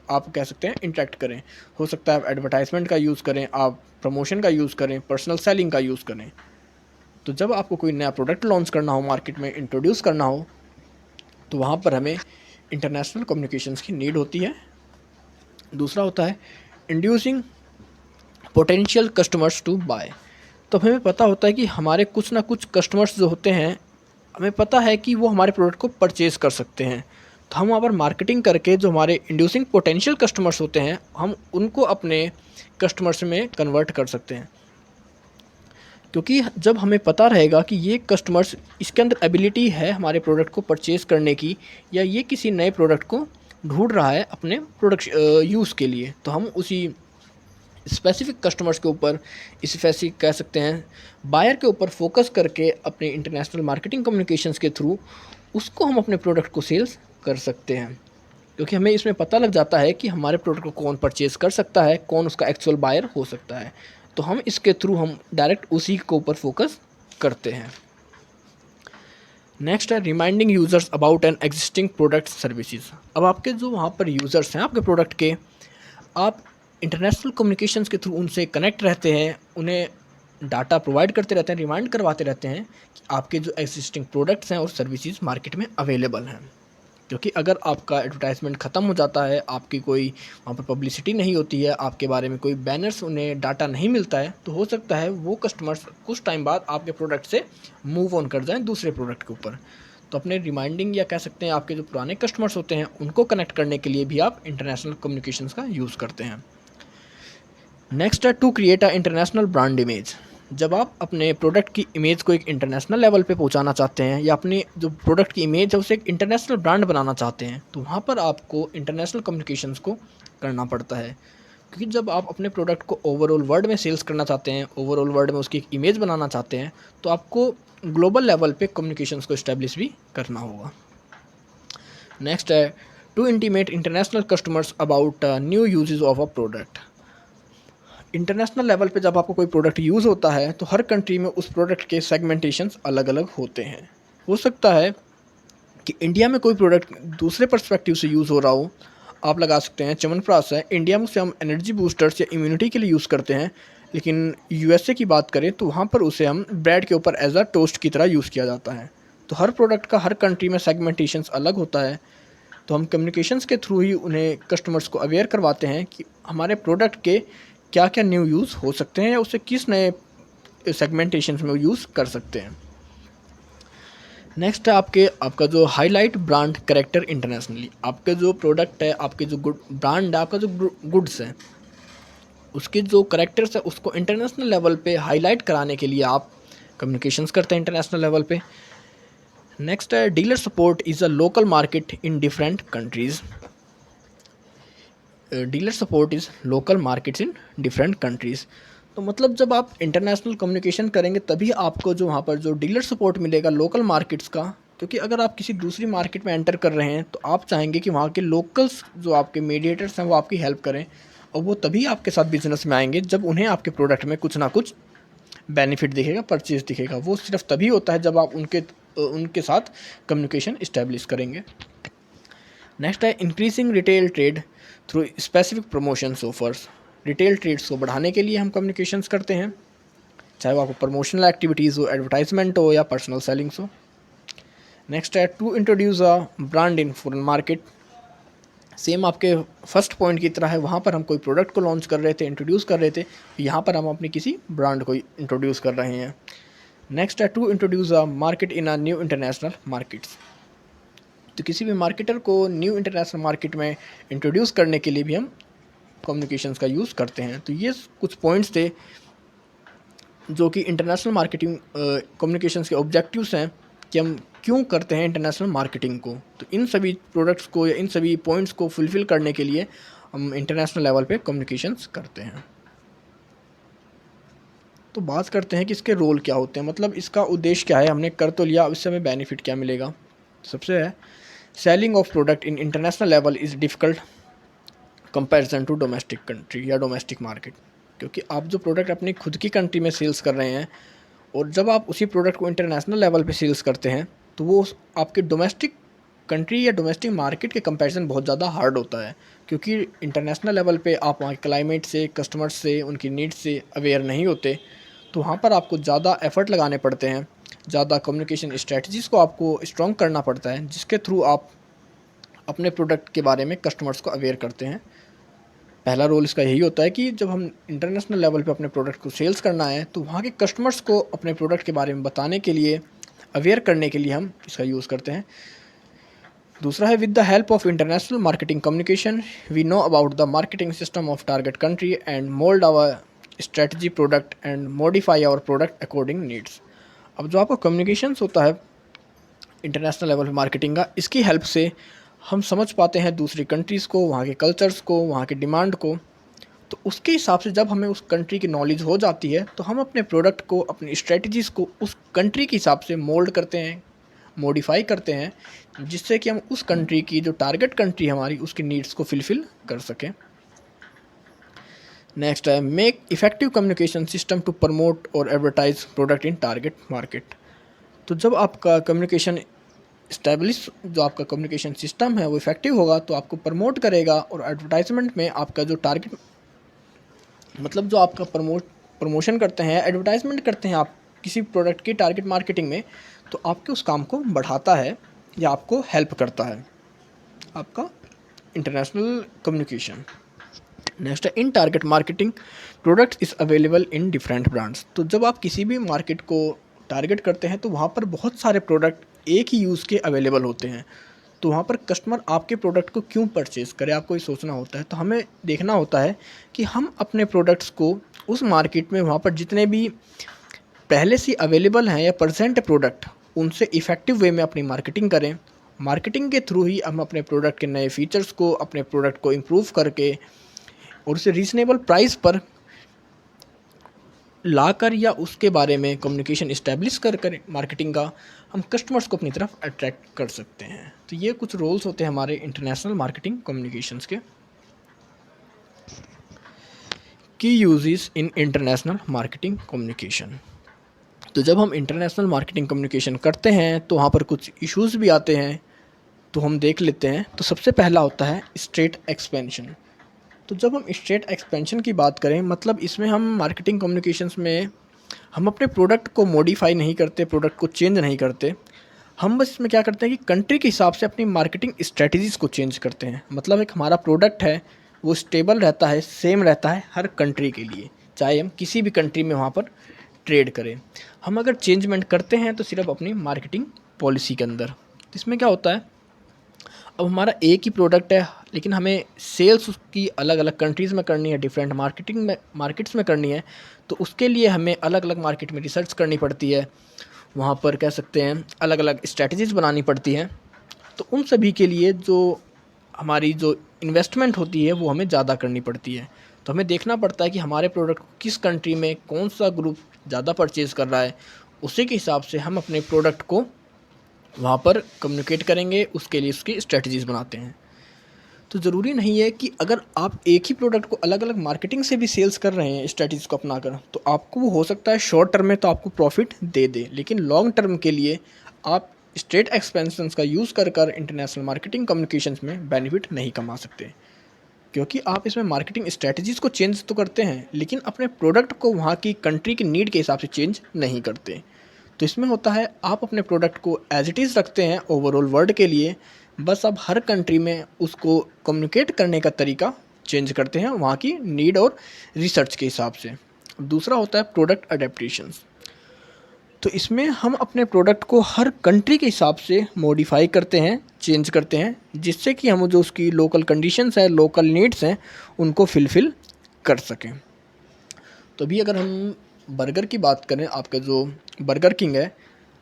आप कह सकते हैं इंटरेक्ट करें। हो सकता है आप एडवर्टाइजमेंट का यूज़ करें, आप प्रमोशन का यूज़ करें, पर्सनल सेलिंग का यूज़ करें। तो जब आपको कोई नया प्रोडक्ट लॉन्च करना हो, मार्केट में इंट्रोड्यूस करना हो, तो वहाँ पर हमें इंटरनेशनल कम्युनिकेशंस की नीड होती है। दूसरा होता है inducing potential customers to buy. तो हमें पता होता है कि हमारे कुछ ना कुछ कस्टमर्स जो होते हैं, हमें पता है कि वो हमारे प्रोडक्ट को परचेज़ कर सकते हैं, तो हम वहाँ पर मार्केटिंग करके जो हमारे इंड्यूसिंग पोटेंशियल कस्टमर्स होते हैं, हम उनको अपने कस्टमर्स में कन्वर्ट कर सकते हैं। क्योंकि जब हमें पता रहेगा कि ये कस्टमर्स, इसके अंदर एबिलिटी है हमारे प्रोडक्ट को परचेज़ करने की, या ये किसी नए प्रोडक्ट को ढूंढ रहा है अपने प्रोडक्ट यूज़ के लिए, तो हम उसी स्पेसिफिक कस्टमर्स के ऊपर, स्पेसिफिक कह सकते हैं बायर के ऊपर फोकस करके अपने इंटरनेशनल मार्केटिंग कम्युनिकेशंस के थ्रू उसको हम अपने प्रोडक्ट को सेल्स कर सकते हैं। क्योंकि हमें इसमें पता लग जाता है कि हमारे प्रोडक्ट को कौन परचेज़ कर सकता है, कौन उसका एक्चुअल बायर हो सकता है, तो हम इसके थ्रू हम डायरेक्ट उसी के ऊपर फोकस करते हैं। नेक्स्ट है reminding users about an existing product services. अब आपके जो वहाँ पर यूज़र्स हैं आपके प्रोडक्ट के, आप इंटरनेशनल कम्युनिकेशंस के थ्रू उनसे कनेक्ट रहते हैं, उन्हें डाटा प्रोवाइड करते रहते हैं, रिमाइंड करवाते रहते हैं कि आपके जो एग्जिस्टिंग प्रोडक्ट्स हैं और सर्विसेज मार्केट में अवेलेबल हैं। क्योंकि अगर आपका एडवर्टाइजमेंट ख़त्म हो जाता है, आपकी कोई वहाँ पर पब्लिसिटी नहीं होती है, आपके बारे में कोई बैनर्स, उन्हें डाटा नहीं मिलता है, तो हो सकता है वो कस्टमर्स कुछ टाइम बाद आपके प्रोडक्ट से मूव ऑन कर जाएं दूसरे प्रोडक्ट के ऊपर। तो अपने रिमाइंडिंग या कह सकते हैं आपके जो पुराने कस्टमर्स होते हैं उनको कनेक्ट करने के लिए भी आप इंटरनेशनल कम्युनिकेशंस का यूज़ करते हैं। नेक्स्ट है to create a international brand image. जब आप अपने प्रोडक्ट की इमेज को एक इंटरनेशनल लेवल पे पहुंचाना चाहते हैं, या अपनी जो प्रोडक्ट की इमेज है उसे एक इंटरनेशनल ब्रांड बनाना चाहते हैं, तो वहाँ पर आपको इंटरनेशनल कम्युनिकेशंस को करना पड़ता है। क्योंकि जब आप अपने प्रोडक्ट को ओवरऑल वर्ल्ड में सेल्स करना चाहते हैं, ओवरऑल वर्ल्ड में उसकी एक इमेज बनाना चाहते हैं, तो आपको ग्लोबल लेवल पे कम्युनिकेशंस को इस्टेब्लिश भी करना होगा। नेक्स्ट है to intimate international customers about new uses of a product. International level पे जब आपको कोई प्रोडक्ट यूज़ होता है, तो हर कंट्री में उस प्रोडक्ट के सेगमेंटेशंस अलग अलग होते हैं। हो सकता है कि इंडिया में कोई प्रोडक्ट दूसरे पर्सपेक्टिव से यूज़ हो रहा हो। आप लगा सकते हैं च्यवनप्राश है, इंडिया में उसे हम एनर्जी बूस्टर्स या इम्यूनिटी के लिए यूज़ करते हैं, लेकिन यूएसए की बात करें तो वहाँ पर उसे हम ब्रेड के ऊपर एज अ टोस्ट की तरह यूज़ किया जाता है। तो हर प्रोडक्ट का हर कंट्री में सेगमेंटेशंस अलग होता है। तो हम कम्युनिकेशंस के थ्रू ही उन्हें, कस्टमर्स को अवेयर करवाते हैं कि हमारे प्रोडक्ट के क्या क्या न्यू यूज़ हो सकते हैं, या उसे किस नए सेगमेंटेशंस में यूज़ कर सकते हैं। नेक्स्ट है आपका जो हाईलाइट ब्रांड कैरेक्टर इंटरनेशनली। आपके जो प्रोडक्ट है, आपके जो ब्रांड है, आपका जो गुड्स है, उसके जो करेक्टर्स है उसको इंटरनेशनल लेवल पे हाईलाइट कराने के लिए आप कम्युनिकेशंस करते हैं इंटरनेशनल लेवल पे। नेक्स्ट है dealer support is a local market in different countries. Dealer support is local markets in different countries. तो मतलब जब आप इंटरनेशनल कम्युनिकेशन करेंगे तभी आपको जो वहाँ पर जो डीलर सपोर्ट मिलेगा लोकल मार्केट्स का। क्योंकि अगर आप किसी दूसरी मार्केट में एंटर कर रहे हैं तो आप चाहेंगे कि वहाँ के लोकल्स जो आपके मीडिएटर्स हैं वो आपकी हेल्प करें, और वो तभी आपके साथ बिजनेस में आएंगे जब उन्हें आपके प्रोडक्ट में कुछ ना कुछ बेनिफिट दिखेगा, परचेज दिखेगा। वो सिर्फ तभी होता है जब आप उनके साथ कम्युनिकेशन इस्टेब्लिश करेंगे। नेक्स्ट है increasing retail trade through specific promotions offers. Retail trades को बढ़ाने के लिए हम कम्युनिकेशंस करते हैं, चाहे वो आपको प्रमोशनल एक्टिविटीज़ हो, एडवर्टाइजमेंट हो, या पर्सनल सेलिंग्स हो। नेक्स्ट है to introduce a brand in foreign market. Same आपके फर्स्ट पॉइंट की तरह है, वहाँ पर हम कोई प्रोडक्ट को लॉन्च कर रहे थे, इंट्रोड्यूस कर रहे थे, यहाँ पर हम अपनी किसी ब्रांड को इंट्रोड्यूस कर रहे हैं। नेक्स्ट है to introduce a market in a new international markets. तो किसी भी मार्केटर को न्यू इंटरनेशनल मार्केट में इंट्रोड्यूस करने के लिए भी हम कम्युनिकेशंस का यूज़ करते हैं। तो ये कुछ पॉइंट्स थे जो कि इंटरनेशनल मार्केटिंग कम्युनिकेशंस के ऑब्जेक्टिव्स हैं कि हम क्यों करते हैं इंटरनेशनल मार्केटिंग को। तो इन सभी प्रोडक्ट्स को या इन सभी पॉइंट्स को फुलफ़िल करने के लिए हम इंटरनेशनल लेवल पे कम्युनिकेशंस करते हैं। तो बात करते हैं कि इसके रोल क्या होते हैं, मतलब इसका उद्देश्य क्या है। हमने कर तो लिया, अब इससे हमें बेनिफिट क्या मिलेगा। सबसे है selling of product in international level is difficult comparison to domestic country या डोमेस्टिक मार्केट। क्योंकि आप जो प्रोडक्ट अपनी खुद की कंट्री में सेल्स कर रहे हैं, और जब आप उसी प्रोडक्ट को इंटरनेशनल लेवल पे सेल्स करते हैं, तो वो आपके डोमेस्टिक कंट्री या डोमेस्टिक मार्केट के कंपैरिजन बहुत ज़्यादा हार्ड होता है। क्योंकि इंटरनेशनल लेवल पे आप वहाँ क्लाइमेट से, कस्टमर्स से, उनकी नीड्स से अवेयर नहीं होते, तो वहाँ पर आपको ज़्यादा एफर्ट लगाने पड़ते हैं, ज़्यादा कम्युनिकेशन स्ट्रेटजीज़ को आपको स्ट्रॉन्ग करना पड़ता है, जिसके थ्रू आप अपने प्रोडक्ट के बारे में कस्टमर्स को अवेयर करते हैं। पहला रोल इसका यही होता है कि जब हम इंटरनेशनल लेवल पे अपने प्रोडक्ट को सेल्स करना है, तो वहाँ के कस्टमर्स को अपने प्रोडक्ट के बारे में बताने के लिए, अवेयर करने के लिए हम इसका यूज़ करते हैं। दूसरा है with the help of international marketing communication we know about the marketing system of target country and mould our strategy product and modify our product according needs. अब जो आपका कम्युनिकेशंस होता है इंटरनेशनल लेवल पे मार्केटिंग का, इसकी help से हम समझ पाते हैं दूसरी कंट्रीज़ को, वहाँ के कल्चर्स को, वहाँ के डिमांड को। तो उसके हिसाब से जब हमें उस कंट्री की नॉलेज हो जाती है तो हम अपने प्रोडक्ट को, अपनी स्ट्रेटजीज़ को उस कंट्री के हिसाब से मोल्ड करते हैं, मॉडिफाई करते हैं, जिससे कि हम उस कंट्री की जो टारगेट कंट्री हमारी उसकी नीड्स को फुलफ़िल कर सकें। नेक्स्ट है make effective communication system to promote और advertise product in target market. तो जब आपका कम्युनिकेशन इस्टेब्लिश, जो आपका कम्युनिकेशन सिस्टम है वो इफ़ेक्टिव होगा तो आपको प्रमोट करेगा, और एडवर्टाइजमेंट में आपका जो टारगेट, मतलब जो आपका प्रमोशन करते हैं, एडवर्टाइजमेंट करते हैं आप किसी प्रोडक्ट की टारगेट मार्केटिंग में, तो आपके उस काम को बढ़ाता है या आपको हेल्प करता है आपका इंटरनेशनल कम्युनिकेशन। नेक्स्ट है in target marketing product is available in different brands. तो जब आप किसी भी मार्केट को टारगेट करते हैं तो वहाँ पर बहुत सारे प्रोडक्ट एक ही यूज़ के अवेलेबल होते हैं, तो वहाँ पर कस्टमर आपके प्रोडक्ट को क्यों परचेज़ करे, आपको ये सोचना होता है। तो हमें देखना होता है कि हम अपने प्रोडक्ट्स को उस मार्केट में, वहाँ पर जितने भी पहले से अवेलेबल हैं या प्रेजेंट प्रोडक्ट, उनसे इफ़ेक्टिव वे में अपनी मार्केटिंग करें। मार्केटिंग के थ्रू ही हम अपने प्रोडक्ट के नए फीचर्स को, अपने प्रोडक्ट को इम्प्रूव करके और उसे रीज़नेबल प्राइस पर लाकर या उसके बारे में कम्युनिकेशन इस्टेब्लिश कर मार्केटिंग का हम कस्टमर्स को अपनी तरफ अट्रैक्ट कर सकते हैं। तो ये कुछ रोल्स होते हैं हमारे इंटरनेशनल मार्केटिंग कम्युनिकेशंस के। की uses in international marketing communication. तो जब हम इंटरनेशनल मार्केटिंग कम्युनिकेशन करते हैं तो वहाँ पर कुछ इश्यूज़ भी आते हैं, तो हम देख लेते हैं। तो सबसे पहला होता है स्ट्रेट एक्सपेंशन। तो जब हम स्ट्रेट एक्सपेंशन की बात करें, मतलब इसमें हम मार्केटिंग कम्युनिकेशंस में हम अपने प्रोडक्ट को मॉडिफाई नहीं करते, प्रोडक्ट को चेंज नहीं करते। हम बस इसमें क्या करते हैं कि कंट्री के हिसाब से अपनी मार्केटिंग स्ट्रेटजीज़ को चेंज करते हैं। मतलब एक हमारा प्रोडक्ट है वो स्टेबल रहता है, सेम रहता है हर कंट्री के लिए, चाहे हम किसी भी कंट्री में वहाँ पर ट्रेड करें। हम अगर चेंजमेंट करते हैं तो सिर्फ अपनी मार्केटिंग पॉलिसी के अंदर। तो इसमें क्या होता है, अब हमारा एक ही प्रोडक्ट है लेकिन हमें सेल्स उसकी अलग अलग कंट्रीज़ में करनी है, डिफरेंट मार्केट्स में करनी है, तो उसके लिए हमें अलग अलग मार्केट में रिसर्च करनी पड़ती है, वहाँ पर कह सकते हैं अलग अलग स्ट्रेटजीज़ बनानी पड़ती हैं। तो उन सभी के लिए जो हमारी जो इन्वेस्टमेंट होती है वो हमें ज़्यादा करनी पड़ती है। तो हमें देखना पड़ता है कि हमारे प्रोडक्ट को किस कंट्री में कौन सा ग्रुप ज़्यादा परचेज़ कर रहा है, उसी के हिसाब से हम अपने प्रोडक्ट को वहाँ पर कम्युनिकेट करेंगे, उसके लिए उसकी स्ट्रेटजीज़ बनाते हैं। तो ज़रूरी नहीं है कि अगर आप एक ही प्रोडक्ट को अलग अलग मार्केटिंग से भी सेल्स कर रहे हैं स्ट्रेटजीज़ को अपना कर, तो आपको वो हो सकता है शॉर्ट टर्म में तो आपको प्रॉफिट दे दे, लेकिन लॉन्ग टर्म के लिए आप स्ट्रेट एक्सपेंशंस का यूज़ कर इंटरनेशनल मार्केटिंग कम्युनिकेशंस में बेनिफिट नहीं कमा सकते, क्योंकि आप इसमें मार्केटिंग स्ट्रेटजीज़ को चेंज तो करते हैं लेकिन अपने प्रोडक्ट को वहाँ की कंट्री की नीड के हिसाब से चेंज नहीं करते। तो इसमें होता है आप अपने प्रोडक्ट को एज इट इज़ रखते हैं ओवरऑल वर्ल्ड के लिए, बस आप हर कंट्री में उसको कम्युनिकेट करने का तरीका चेंज करते हैं वहाँ की नीड और रिसर्च के हिसाब से। दूसरा होता है प्रोडक्ट अडेप्टेशंस। तो इसमें हम अपने प्रोडक्ट को हर कंट्री के हिसाब से मॉडिफाई करते हैं, चेंज करते हैं, जिससे कि हम जो उसकी लोकल कंडीशंस है, लोकल नीड्स हैं, उनको फुलफ़िल कर सकें। तो अभी अगर हम बर्गर की बात करें, आपका जो बर्गर किंग है,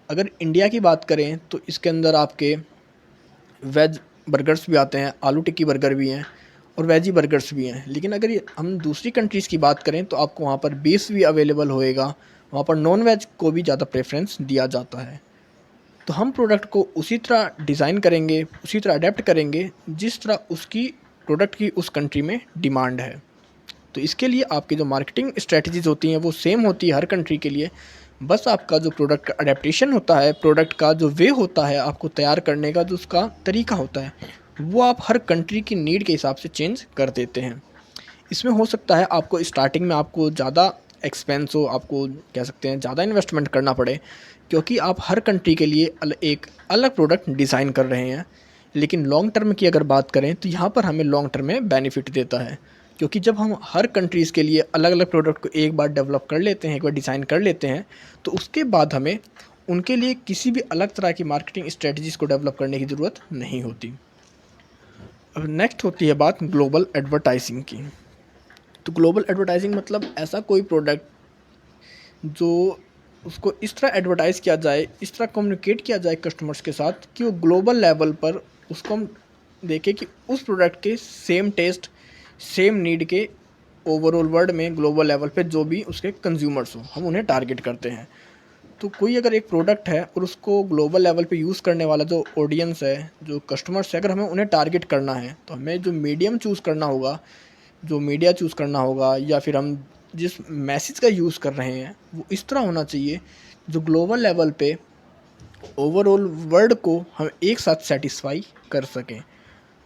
अगर इंडिया की बात करें तो इसके अंदर आपके वेज बर्गर्स भी आते हैं, आलू टिक्की बर्गर भी हैं और वेजी बर्गर्स भी हैं। लेकिन अगर हम दूसरी कंट्रीज़ की बात करें तो आपको वहाँ पर बीफ भी अवेलेबल होएगा, वहाँ पर नॉन वेज को भी ज़्यादा प्रेफरेंस दिया जाता है। तो हम प्रोडक्ट को उसी तरह डिज़ाइन करेंगे, उसी तरह अडेप्ट करेंगे जिस तरह उसकी प्रोडक्ट की उस कंट्री में डिमांड है। तो इसके लिए आपकी जो मार्केटिंग स्ट्रेटजीज़ होती हैं वो सेम होती है हर कंट्री के लिए, बस आपका जो प्रोडक्ट का अडेप्टेशन होता है, प्रोडक्ट का जो वे होता है आपको तैयार करने का जो उसका तरीका होता है, वो आप हर कंट्री की नीड के हिसाब से चेंज कर देते हैं। इसमें हो सकता है आपको स्टार्टिंग में आपको ज़्यादा एक्सपेंस हो, आपको कह सकते हैं ज़्यादा इन्वेस्टमेंट करना पड़े, क्योंकि आप हर कंट्री के लिए एक अलग प्रोडक्ट डिज़ाइन कर रहे हैं। लेकिन लॉन्ग टर्म की अगर बात करें तो यहाँ पर हमें लॉन्ग टर्म में बेनिफिट देता है, क्योंकि जब हम हर कंट्रीज़ के लिए अलग अलग प्रोडक्ट को एक बार डेवलप कर लेते हैं, एक बार डिज़ाइन कर लेते हैं, तो उसके बाद हमें उनके लिए किसी भी अलग तरह की मार्केटिंग स्ट्रेटजीज़ को डेवलप करने की ज़रूरत नहीं होती। अब नेक्स्ट होती है बात ग्लोबल एडवर्टाइजिंग की। तो ग्लोबल एडवर्टाइजिंग मतलब ऐसा कोई प्रोडक्ट जो उसको इस तरह एडवर्टाइज़ किया जाए, इस तरह कम्युनिकेट किया जाए कस्टमर्स के साथ कि वो ग्लोबल लेवल पर उसको हम देखें कि उस प्रोडक्ट के सेम टेस्ट, सेम नीड के ओवरऑल वर्ल्ड में ग्लोबल लेवल पे जो भी उसके कंज्यूमर्स हों, हम उन्हें टारगेट करते हैं। तो कोई अगर एक प्रोडक्ट है और उसको ग्लोबल लेवल पे यूज़ करने वाला जो ऑडियंस है, जो कस्टमर्स है, अगर हमें उन्हें टारगेट करना है तो हमें जो मीडियम चूज़ करना होगा, जो मीडिया चूज़ करना होगा, या फिर हम जिस मैसेज का यूज़ कर रहे हैं वो इस तरह होना चाहिए जो ग्लोबल लेवल पे ओवरऑल वर्ल्ड को हम एक साथ सेटिस्फाई कर सकें।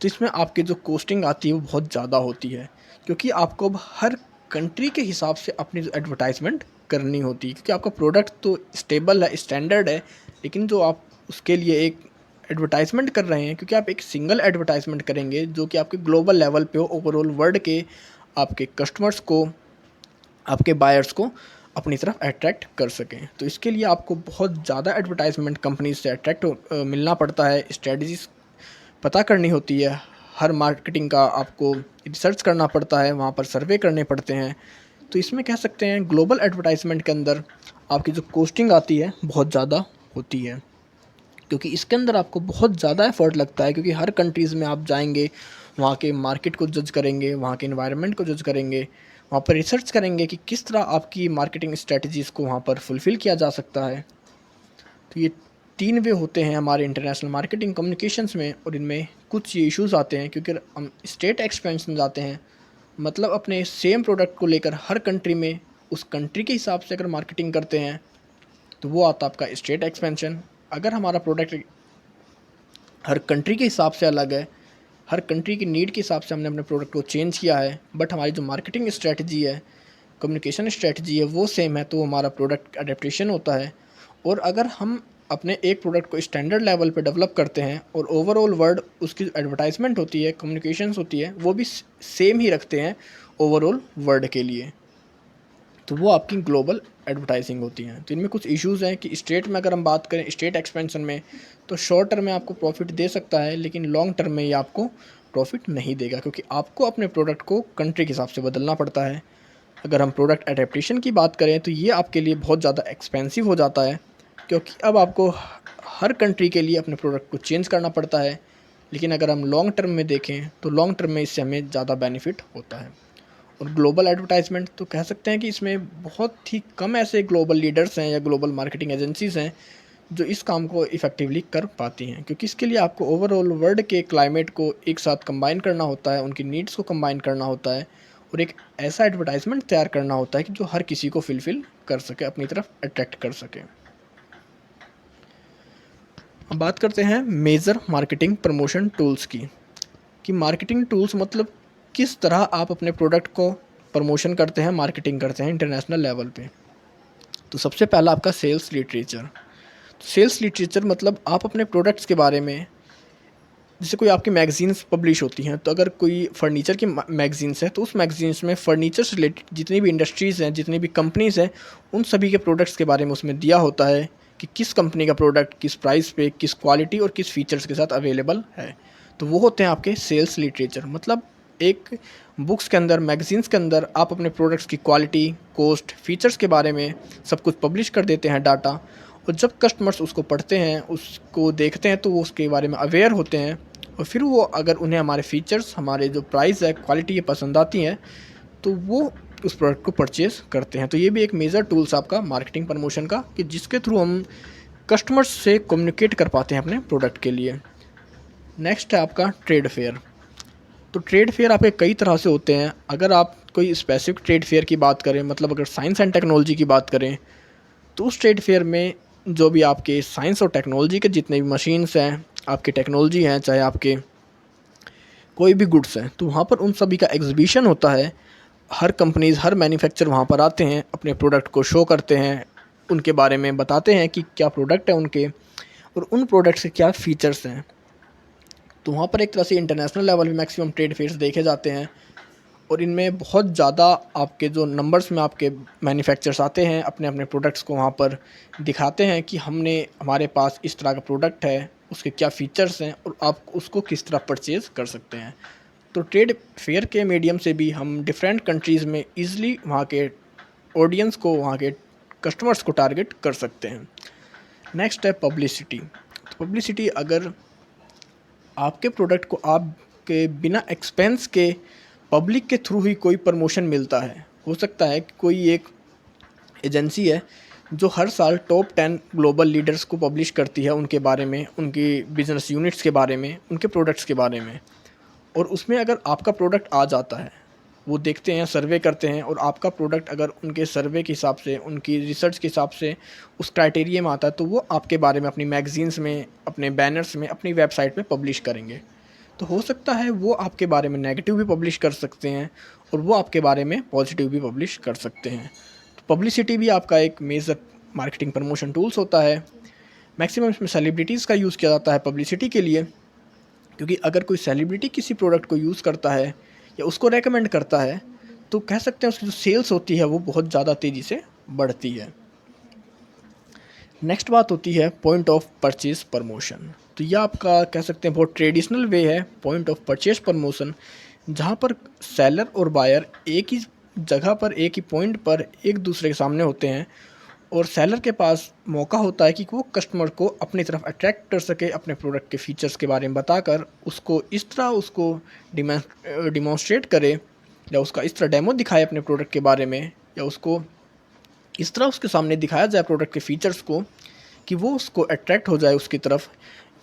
तो इसमें आपकी जो कॉस्टिंग आती है वो बहुत ज़्यादा होती है, क्योंकि आपको अब हर कंट्री के हिसाब से अपनी जो एडवर्टाइजमेंट करनी होती है, क्योंकि आपका प्रोडक्ट तो स्टेबल है, स्टैंडर्ड है, लेकिन जो आप उसके लिए एक एडवर्टाइजमेंट कर रहे हैं, क्योंकि आप एक सिंगल एडवर्टाइजमेंट करेंगे जो कि आपके ग्लोबल लेवल पे हो, ओवरऑल वर्ल्ड के आपके कस्टमर्स को, आपके बायर्स को अपनी तरफ अट्रैक्ट कर सकें। तो इसके लिए आपको बहुत ज़्यादा एडवर्टाइजमेंट कंपनी से अट्रैक्ट मिलना पड़ता है, स्ट्रेटजीज पता करनी होती है, हर मार्केटिंग का आपको रिसर्च करना पड़ता है, वहाँ पर सर्वे करने पड़ते हैं। तो इसमें कह सकते हैं ग्लोबल एडवर्टाइजमेंट के अंदर आपकी जो कॉस्टिंग आती है बहुत ज़्यादा होती है, क्योंकि इसके अंदर आपको बहुत ज़्यादा एफर्ट लगता है, क्योंकि हर कंट्रीज़ में आप जाएंगे, वहाँ के मार्केट को जज करेंगे, वहाँ के इन्वायरमेंट को जज करेंगे, वहाँ पर रिसर्च करेंगे कि किस तरह आपकी मार्केटिंग स्ट्रेटजीज़ को वहाँ पर फुलफ़िल किया जा सकता है। तो ये 3 वे होते हैं हमारे इंटरनेशनल मार्केटिंग कम्युनिकेशंस में, और इनमें कुछ ये इश्यूज़ आते हैं, क्योंकि हम स्टेट एक्सपेंशन जाते हैं, मतलब अपने सेम प्रोडक्ट को लेकर हर कंट्री में उस कंट्री के हिसाब से अगर मार्केटिंग करते हैं तो वो आता आपका स्टेट एक्सपेंशन। अगर हमारा प्रोडक्ट हर कंट्री के हिसाब से अलग है, हर कंट्री की नीड के हिसाब से हमने अपने प्रोडक्ट को चेंज किया है, बट हमारी जो मार्केटिंग स्ट्रेटजी है, कम्युनिकेशन स्ट्रेटजी है, वो सेम है, तो हमारा प्रोडक्ट अडेप्टेशन होता है। और अगर हम अपने एक प्रोडक्ट को स्टैंडर्ड लेवल पे डेवलप करते हैं और ओवरऑल वर्ल्ड उसकी एडवर्टाइजमेंट होती है, कम्युनिकेशंस होती है, वो भी सेम ही रखते हैं ओवरऑल वर्ल्ड के लिए, तो वो आपकी ग्लोबल एडवर्टाइजिंग होती हैं। तो इनमें कुछ इश्यूज़ हैं कि स्टेट में अगर हम बात करें, स्टेट एक्सपेंशन में, तो शॉर्ट टर्म में आपको प्रॉफिट दे सकता है, लेकिन लॉन्ग टर्म में ये आपको प्रॉफिट नहीं देगा, क्योंकि आपको अपने प्रोडक्ट को कंट्री के हिसाब से बदलना पड़ता है। अगर हम प्रोडक्ट एडेप्टेशन की बात करें तो ये आपके लिए बहुत ज़्यादा एक्सपेंसिव हो जाता है, क्योंकि अब आपको हर कंट्री के लिए अपने प्रोडक्ट को चेंज करना पड़ता है। लेकिन अगर हम लॉन्ग टर्म में देखें तो लॉन्ग टर्म में इससे हमें ज़्यादा बेनिफिट होता है। और ग्लोबल एडवर्टाइजमेंट तो कह सकते हैं कि इसमें बहुत ही कम ऐसे ग्लोबल लीडर्स हैं या ग्लोबल मार्केटिंग एजेंसीज़ हैं जो इस काम को इफ़ेक्टिवली कर पाती हैं, क्योंकि इसके लिए आपको ओवरऑल वर्ल्ड के क्लाइमेट को एक साथ कंबाइन करना होता है, उनकी नीड्स को कंबाइन करना होता है, और एक ऐसा एडवर्टाइजमेंट तैयार करना होता है कि जो हर किसी को फुलफ़िल कर सके, अपनी तरफ अट्रैक्ट कर सके। अब बात करते हैं मेजर मार्केटिंग प्रमोशन टूल्स की, कि मार्केटिंग टूल्स मतलब किस तरह आप अपने प्रोडक्ट को प्रमोशन करते हैं, मार्केटिंग करते हैं इंटरनेशनल लेवल पे। तो सबसे पहला आपका सेल्स लिटरेचर। सेल्स लिटरेचर मतलब आप अपने प्रोडक्ट्स के बारे में, जैसे कोई आपकी मैगज़ीन्स पब्लिश होती हैं, तो अगर कोई फर्नीचर की मैगज़ीन्स है तो उस मैगज़ीन्स में फर्नीचर से रिलेटेड जितनी भी इंडस्ट्रीज़ हैं, जितनी भी कंपनीज़ हैं, उन सभी के प्रोडक्ट्स के बारे में उसमें दिया होता है कि किस कंपनी का प्रोडक्ट किस प्राइस पे, किस क्वालिटी और किस फीचर्स के साथ अवेलेबल है। तो वो होते हैं आपके सेल्स लिटरेचर। मतलब एक बुक्स के अंदर, मैगज़ीन्स के अंदर आप अपने प्रोडक्ट्स की क्वालिटी, कॉस्ट, फीचर्स के बारे में सब कुछ पब्लिश कर देते हैं डाटा, और जब कस्टमर्स उसको पढ़ते हैं, उसको देखते हैं, तो वो उसके बारे में अवेयर होते हैं, और फिर वो अगर उन्हें हमारे फीचर्स, हमारे जो प्राइस है, क्वालिटी ये पसंद आती हैं, तो वो उस प्रोडक्ट को परचेज़ करते हैं। तो ये भी एक मेजर टूल्स आपका मार्केटिंग प्रमोशन का, कि जिसके थ्रू हम कस्टमर्स से कम्युनिकेट कर पाते हैं अपने प्रोडक्ट के लिए। नेक्स्ट है आपका ट्रेड फेयर। तो ट्रेड फेयर आपके कई तरह से होते हैं। अगर आप कोई स्पेसिफिक ट्रेड फेयर की बात करें, मतलब अगर साइंस एंड टेक्नोलॉजी की बात करें, तो उस ट्रेड फेयर में जो भी आपके साइंस और टेक्नोलॉजी के जितने भी मशीन्स हैं, आपकी टेक्नोलॉजी हैं, चाहे आपके कोई भी गुड्स हैं, तो वहाँ पर उन सभी का एग्जीबिशन होता है। हर कंपनीज़, हर मैन्युफैक्चर वहाँ पर आते हैं, अपने प्रोडक्ट को शो करते हैं, उनके बारे में बताते हैं कि क्या प्रोडक्ट है उनके, और उन प्रोडक्ट्स के क्या फ़ीचर्स हैं। तो वहाँ पर एक तरह से इंटरनेशनल लेवल पे मैक्सिमम ट्रेड फेयर्स देखे जाते हैं। और इनमें बहुत ज़्यादा आपके जो नंबर्स में आपके मैन्युफैक्चरर्स आते हैं, अपने अपने प्रोडक्ट्स को वहाँ पर दिखाते हैं कि हमारे पास इस तरह का प्रोडक्ट है, उसके क्या फ़ीचर्स हैं और आप उसको किस तरह परचेज़ कर सकते हैं। तो ट्रेड फेयर के मीडियम से भी हम डिफरेंट कंट्रीज़ में ईज़िली वहाँ के ऑडियंस को, वहाँ के कस्टमर्स को टारगेट कर सकते हैं। नेक्स्ट है पब्लिसिटी। तो पब्लिसिटी, अगर आपके प्रोडक्ट को आपके बिना एक्सपेंस के पब्लिक के थ्रू ही कोई प्रमोशन मिलता है, हो सकता है कि कोई एक एजेंसी है जो हर साल टॉप 10 ग्लोबल लीडर्स को पब्लिश करती है, उनके बारे में, उनकी बिजनेस यूनिट्स के बारे में, उनके प्रोडक्ट्स के बारे में, और उसमें अगर आपका प्रोडक्ट आ जाता है, वो देखते हैं, सर्वे करते हैं, और आपका प्रोडक्ट अगर उनके सर्वे के हिसाब से, उनकी रिसर्च के हिसाब से उस क्राइटेरिया में आता है, तो वो आपके बारे में अपनी मैगज़ीन्स में, अपने बैनर्स में, अपनी वेबसाइट पे पब्लिश करेंगे। तो हो सकता है वो आपके बारे में नेगेटिव भी पब्लिश कर सकते हैं और वो आपके बारे में पॉजिटिव भी पब्लिश कर सकते हैं। तो पब्लिसिटी भी आपका एक मेजर मार्केटिंग प्रमोशन टूल्स होता है। मैक्सिमम इसमें सेलिब्रिटीज़ का यूज़ किया जाता है पब्लिसिटी के लिए, क्योंकि अगर कोई सेलिब्रिटी किसी प्रोडक्ट को यूज़ करता है या उसको रेकमेंड करता है, तो कह सकते हैं उसकी जो सेल्स होती है वो बहुत ज़्यादा तेज़ी से बढ़ती है। नेक्स्ट बात होती है पॉइंट ऑफ परचेज़ प्रमोशन। तो यह आपका कह सकते हैं बहुत ट्रेडिशनल वे है पॉइंट ऑफ परचेज़ प्रमोशन, जहाँ पर सेलर और बायर एक ही जगह पर, एक ही पॉइंट पर एक दूसरे के सामने होते हैं, और सेलर के पास मौका होता है कि वो कस्टमर को अपनी तरफ अट्रैक्ट कर सके, अपने प्रोडक्ट के फीचर्स के बारे में बताकर उसको इस तरह उसको डिमॉन्स्ट्रेट करे, या उसका इस तरह डेमो दिखाए अपने प्रोडक्ट के बारे में, या उसको इस तरह उसके सामने दिखाया जाए प्रोडक्ट के फीचर्स को कि वो उसको अट्रैक्ट हो जाए उसकी तरफ,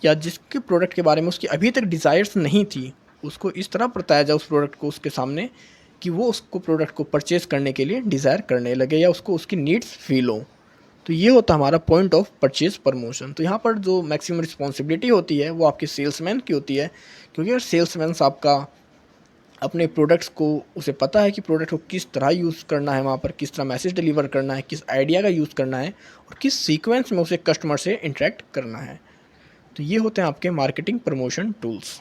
या जिसके प्रोडक्ट के बारे में उसकी अभी तक डिज़ायर्स नहीं थी, उसको इस तरह बताया जाए उस प्रोडक्ट को उसके सामने कि वो उसको प्रोडक्ट को परचेज़ करने के लिए डिज़ायर करने लगे, या उसको उसकी नीड्स फील हो। तो ये होता है हमारा पॉइंट ऑफ परचेज़ प्रमोशन। तो यहाँ पर जो मैक्सिमम रिस्पॉन्सिबिलिटी होती है वो आपके सेल्समैन की होती है, क्योंकि अगर सेल्समैन आपका अपने प्रोडक्ट्स को, उसे पता है कि प्रोडक्ट को किस तरह यूज़ करना है, वहाँ पर किस तरह मैसेज डिलीवर करना है, किस आइडिया का यूज़ करना है, और किस सीक्वेंस में उसे कस्टमर से इंटरेक्ट करना है। तो ये होते हैं आपके मार्केटिंग प्रमोशन टूल्स।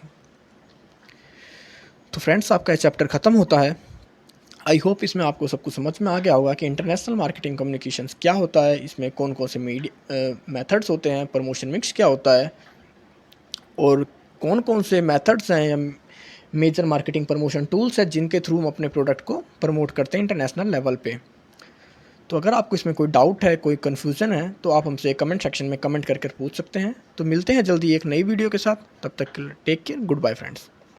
तो फ्रेंड्स, आपका ये चैप्टर ख़त्म होता है। आई होप इसमें आपको सब कुछ समझ में आ गया होगा कि इंटरनेशनल मार्केटिंग कम्युनिकेशंस क्या होता है, इसमें कौन कौन से मेथड्स होते हैं, प्रमोशन मिक्स क्या होता है, और कौन कौन से मेथड्स हैं या मेजर मार्केटिंग प्रमोशन टूल्स हैं जिनके थ्रू हम अपने प्रोडक्ट को प्रमोट करते हैं इंटरनेशनल लेवल पे। तो अगर आपको इसमें कोई डाउट है, कोई कन्फ्यूज़न है, तो आप हमसे कमेंट सेक्शन में कमेंट करके पूछ सकते हैं। तो मिलते हैं जल्दी एक नई वीडियो के साथ, तब तक take care, goodbye friends.